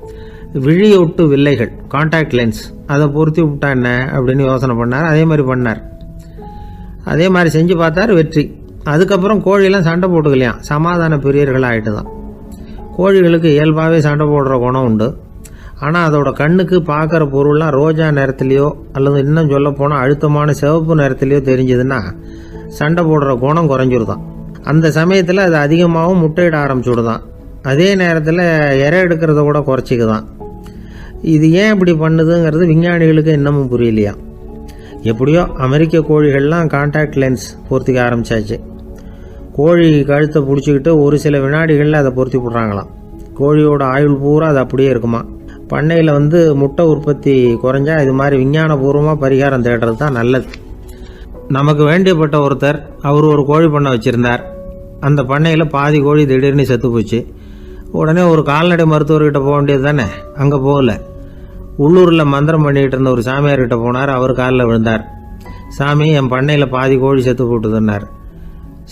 விழியொட்டு வில்லைகள், கான்டாக்ட் லென்ஸ், அதை பொருத்தி விட்டா என்ன அப்படின்னு யோசனை பண்ணார். அதே மாதிரி பண்ணார். அதே மாதிரி செஞ்சு பார்த்தார், வெற்றி. அதுக்கப்புறம் கோழியெல்லாம் சண்டை போட்டுக்கலையாம், சமாதான பிரியர்கள் ஆகிட்டு தான். கோழிகளுக்கு இயல்பாகவே சண்டை போடுற குணம் உண்டு. ஆனால் அதோட கண்ணுக்கு பார்க்குற பொருள்லாம் ரோஜா நிறத்துலையோ அல்லது இன்னும் சொல்ல போனால் அழுத்தமான சிவப்பு நிறத்துலையோ தெரிஞ்சதுன்னா சண்டை போடுற குணம் குறைஞ்சிருதான். அந்த சமயத்தில் அது அதிகமாகவும் முட்டையிட ஆரம்பிச்சுடுதான். அதே நேரத்தில் இறை எடுக்கிறத கூட குறைச்சிக்குதான். இது ஏன் இப்படி பண்ணுதுங்கிறது விஞ்ஞானிகளுக்கு இன்னமும் புரியலையா. எப்படியோ அமெரிக்க கோழிகள்லாம் கான்டாக்ட் லென்ஸ் பொருத்திக்க ஆரம்பித்தாச்சு. கோழி கழுத்தை பிடிச்சிக்கிட்டு ஒரு சில வினாடிகளில் அதை பொருத்தி விட்றாங்களாம். கோழியோட ஆயுள் பூரா அது அப்படியே இருக்குமா. பண்ணையில் முட்டை உற்பத்தி குறைஞ்சா இது மாதிரி விஞ்ஞானபூர்வமாக பரிகாரம் தேடுறது தான் நல்லது. நமக்கு வேண்டியப்பட்ட ஒருத்தர், அவர் ஒரு கோழி பண்ணை வச்சுருந்தார். அந்த பண்ணையில் பாதி கோழி திடீர்னு செத்து போச்சு. உடனே ஒரு கால்நடை மருத்துவர்கிட்ட போக வேண்டியது தானே. அங்கே போகல. உள்ளூரில் மந்திரம் பண்ணிகிட்டு இருந்த ஒரு சாமியார்கிட்ட போனார். அவர் காலில் விழுந்தார். சாமி, என் பண்ணையில் பாதி கோழி செத்து போட்டுதுன்னார்.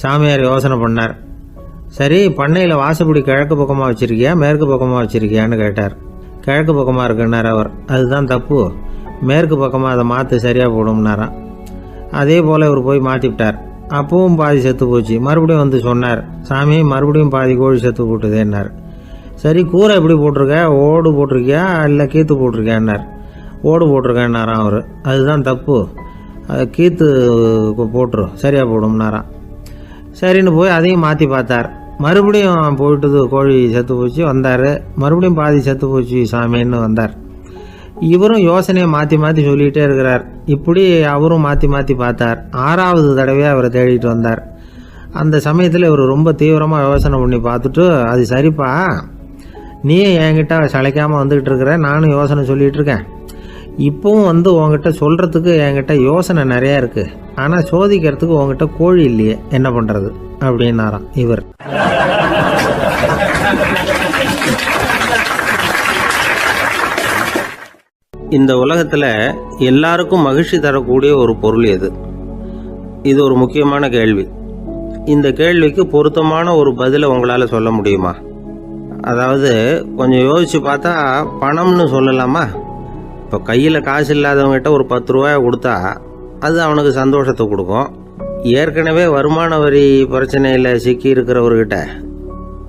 சாமியார் யோசனை பண்ணார். சரி, பண்ணையில் வாசப்படி கிழக்கு பக்கமாக வச்சுருக்கியா மேற்கு பக்கமாக வச்சுருக்கியான்னு கேட்டார். கிழக்கு பக்கமாக இருக்குன்னார் அவர். அதுதான் தப்பு, மேற்கு பக்கமாக அதை மாற்று சரியாக போடும்னாராம். அதே போல் இவர் போய் மாற்றிவிட்டார். அப்பவும் பாதி செத்து போச்சு. மறுபடியும் சொன்னார், சாமி மறுபடியும் பாதி கோழி செத்து போட்டுதேன்னார். சரி, கூரை எப்படி போட்டிருக்க, ஓடு போட்டிருக்கியா இல்லை கீத்து போட்டிருக்கியான்னார். ஓடு போட்டிருக்கேன்னாராம் அவர். அதுதான் தப்பு, அதை கீத்து போட்டுரும் சரியாக போடும்னாராம். சரின்னு போய் அதையும் மாற்றி பார்த்தார். மறுபடியும் போயிட்டது, கோழி செத்து போச்சு. வந்தார், மறுபடியும் பாதி செத்து போச்சு சாமின்னு வந்தார். இவரும் யோசனையை மாற்றி மாற்றி சொல்லிகிட்டே இருக்கிறார். இப்படி அவரும் மாற்றி மாற்றி பார்த்தார். 6வது தடவையாக அவரை தேடிட்டு வந்தார். அந்த சமயத்தில் இவர் ரொம்ப தீவிரமாக யோசனை பண்ணி பார்த்துட்டு, அது சரிப்பா, நீயே என்கிட்ட சளைக்காமல் வந்துக்கிட்டு இருக்கிற, நானும் யோசனை சொல்லிகிட்டு இருக்கேன். இப்போவும் உங்ககிட்ட சொல்கிறதுக்கு என்கிட்ட யோசனை நிறையா இருக்குது. ஆனால் சோதிக்கிறதுக்கு உங்ககிட்ட கோழி இல்லையே, என்ன பண்ணுறது அப்படின்னாராம் இவர். இந்த உலகத்தில் எல்லாருக்கும் மகிழ்ச்சி தரக்கூடிய ஒரு பொருள் எது? இது ஒரு முக்கியமான கேள்வி. இந்த கேள்விக்கு பொருத்தமான ஒரு பதிலை உங்களால் சொல்ல முடியுமா? அதாவது கொஞ்சம் யோசித்து பார்த்தா பணம்னு சொல்லலாமா? இப்போ கையில் காசு இல்லாதவங்ககிட்ட ஒரு 10 ரூபாயை கொடுத்தா அது அவனுக்கு சந்தோஷத்தை கொடுக்கும். ஏற்கனவே வருமான வரி பிரச்சனையில் சிக்கி இருக்கிறவர்கிட்ட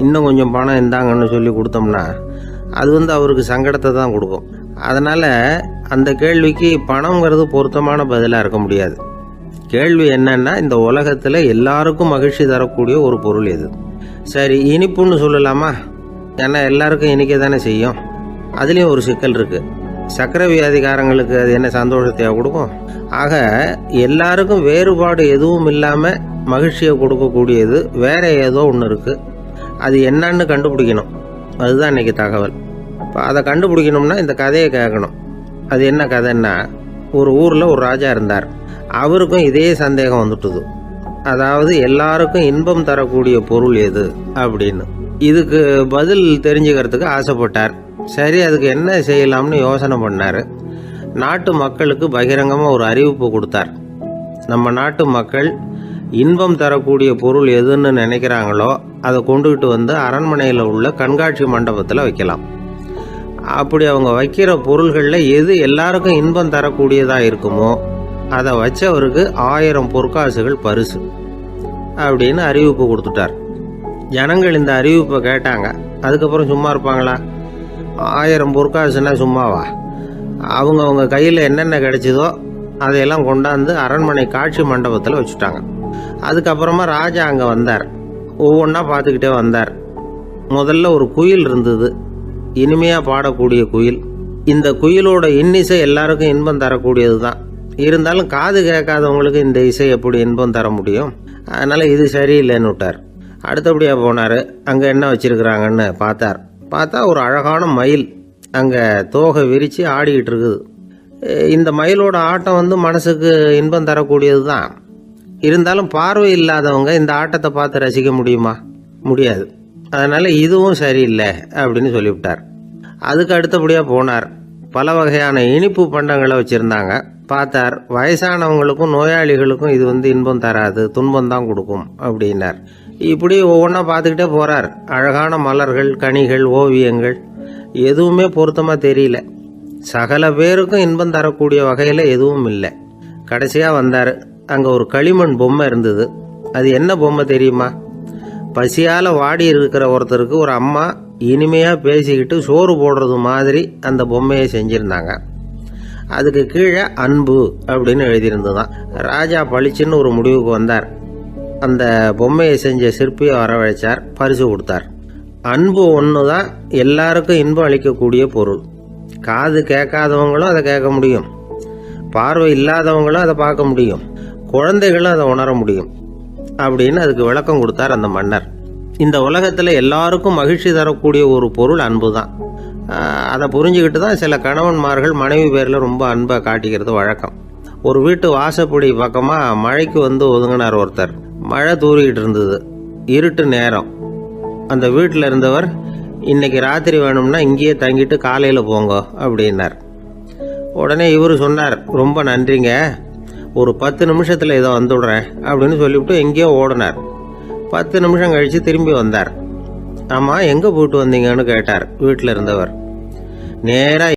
இன்னும் கொஞ்சம் பணம் இந்தாங்கன்னு சொல்லி கொடுத்தோம்னா அது அவருக்கு சங்கடத்தை தான் கொடுக்கும். அதனால் அந்த கேள்விக்கு பணங்கிறது பொருத்தமான பதிலாக இருக்க முடியாது. கேள்வி என்னன்னா, இந்த உலகத்தில் எல்லாருக்கும் மகிழ்ச்சி தரக்கூடிய ஒரு பொருள் எது? சரி, இனிப்புன்னு சொல்லலாமா? ஏன்னா எல்லாருக்கும் இனிக்க தானே செய்யும். அதுலேயும் ஒரு சிக்கல் இருக்குது. சர்க்கரை வியாதிகாரங்களுக்கு அது என்ன சந்தோஷத்தையா கொடுக்கும்? ஆக எல்லாருக்கும் வேறுபாடு எதுவும் இல்லாமல் மகிழ்ச்சியை கொடுக்கக்கூடியது வேற ஏதோ ஒன்று இருக்குது. அது என்னன்னு கண்டுபிடிக்கணும். அதுதான் இன்றைக்கி தகவல். இப்போ அதை கண்டுபிடிக்கணும்னா இந்த கதையை கேட்கணும். அது என்ன கதைன்னா, ஒரு ஊரில் ஒரு ராஜா இருந்தார். அவருக்கும் இதே சந்தேகம் வந்துட்டுது. அதாவது எல்லாருக்கும் இன்பம் தரக்கூடிய பொருள் எது அப்படின்னு. இதுக்கு பதில் தெரிஞ்சுக்கிறதுக்கு ஆசைப்பட்டார். சரி, அதுக்கு என்ன செய்யலாம்னு யோசனை பண்ணார். நாட்டு மக்களுக்கு பகிரங்கமாக ஒரு அறிவிப்பு கொடுத்தார். நம்ம நாட்டு மக்கள் இன்பம் தரக்கூடிய பொருள் எதுன்னு நினைக்கிறாங்களோ அதை கொண்டுகிட்டு வந்து அரண்மனையில் உள்ள கண்காட்சி மண்டபத்தில் வைக்கலாம். அப்படி அவங்க வைக்கிற பொருள்களில் எது எல்லாருக்கும் இன்பம் தரக்கூடியதாக இருக்குமோ அதை வச்சவருக்கு 1000 பொற்காசுகள் பரிசு அப்படின்னு அறிவிப்பு கொடுத்துட்டார். ஜனங்கள் இந்த அறிவிப்பை கேட்டாங்க. அதுக்கப்புறம் சும்மா இருப்பாங்களா? 1000 பொற்காசுன்னா சும்மாவா? அவங்க கையில் என்னென்ன கிடைச்சதோ அதையெல்லாம் கொண்டாந்து அரண்மனை காட்சி மண்டபத்தில் வச்சுட்டாங்க. அதுக்கப்புறமா ராஜா அங்கே வந்தார். ஒவ்வொன்றா பார்த்துக்கிட்டே வந்தார். முதல்ல ஒரு குயில் இருந்தது, இனிமையாக பாடக்கூடிய குயில். இந்த குயிலோட இன்னிசை எல்லாருக்கும் இன்பம் தரக்கூடியது தான். இருந்தாலும் காது கேட்காதவங்களுக்கு இந்த இசை எப்படி இன்பம் தர முடியும்? அதனால் இது சரியில்லைன்னு விட்டார். அடுத்தபடியாக போனார். அங்கே என்ன வச்சுருக்குறாங்கன்னு பார்த்தா ஒரு அழகான மயில் அங்கே தோகை விரித்து ஆடிக்கிட்டு இருக்குது. இந்த மயிலோட ஆட்டம் மனசுக்கு இன்பம் தரக்கூடியது தான். இருந்தாலும் பார்வை இல்லாதவங்க இந்த ஆட்டத்தை பார்த்து ரசிக்க முடியுமா? முடியாது. அதனால் இதுவும் சரியில்லை அப்படின்னு சொல்லிவிட்டார். அதுக்கு அடுத்தபடியாக போனார். பல வகையான இனிப்பு பண்டங்களை வச்சுருந்தாங்க. பார்த்தார், வயசானவங்களுக்கும் நோயாளிகளுக்கும் இது இன்பம் தராது, துன்பம் தான் கொடுக்கும் அப்படின்னார். இப்படி ஒவ்வொன்றா பார்த்துக்கிட்டே போகிறார். அழகான மலர்கள், கனிகள், ஓவியங்கள் எதுவுமே பொருத்தமாக தெரியல. சகல பேருக்கும் இன்பம் தரக்கூடிய வகையில் எதுவும் இல்லை. கடைசியாக வந்தார். அங்கே ஒரு களிமண் பொம்மை இருந்தது. அது என்ன பொம்மை தெரியுமா? பசியால் வாடி இருக்கிற ஒருத்தருக்கு ஒரு அம்மா இனிமையாக பேசிக்கிட்டு சோறு போடுறது மாதிரி அந்த பொம்மையை செஞ்சுருந்தாங்க. அதுக்கு கீழே அன்பு அப்படின்னு எழுதியிருந்ததுதான். ராஜா பளிச்சுன்னு ஒரு முடிவுக்கு வந்தார். அந்த பொம்மையை செஞ்ச சிற்பியை வரவழைச்சார், பரிசு கொடுத்தார். அன்பு ஒன்று தான் எல்லாருக்கும் இன்பம் அளிக்கக்கூடிய பொருள். காது கேட்காதவங்களும் அதை கேட்க முடியும், பார்வை இல்லாதவங்களும் அதை பார்க்க முடியும், குழந்தைகளும் அதை உணர முடியும் அப்படின்னு அதுக்கு விளக்கம் கொடுத்தார் அந்த மன்னர். இந்த உலகத்தில் எல்லாருக்கும் மகிழ்ச்சி தரக்கூடிய ஒரு பொருள் அன்பு தான். அதை புரிஞ்சுக்கிட்டு தான் சில கணவன்மார்கள் மனைவி பேரில் ரொம்ப அன்பை காட்டிக்கிறது வழக்கம். ஒரு வீட்டு வாசப்படி பக்கமாக மழைக்கு ஒதுங்கினார் ஒருத்தர். மழை தூரிக்கிட்டு இருந்தது, இருட்டு நேரம். அந்த வீட்டில் இருந்தவர், இன்னைக்கு ராத்திரி வேணும்னா இங்கேயே தங்கிட்டு காலையில் போங்க அப்படின்னார். உடனே இவர் சொன்னார், ரொம்ப நன்றிங்க, ஒரு 10 நிமிஷத்தில் இதை வந்துவிடுறேன் அப்படின்னு சொல்லிவிட்டு எங்கேயோ ஓடினார். 10 நிமிஷம் கழித்து திரும்பி வந்தார். ஆமாம், எங்கே போயிட்டு வந்தீங்கன்னு கேட்டார் வீட்டில் இருந்தவர். நேராக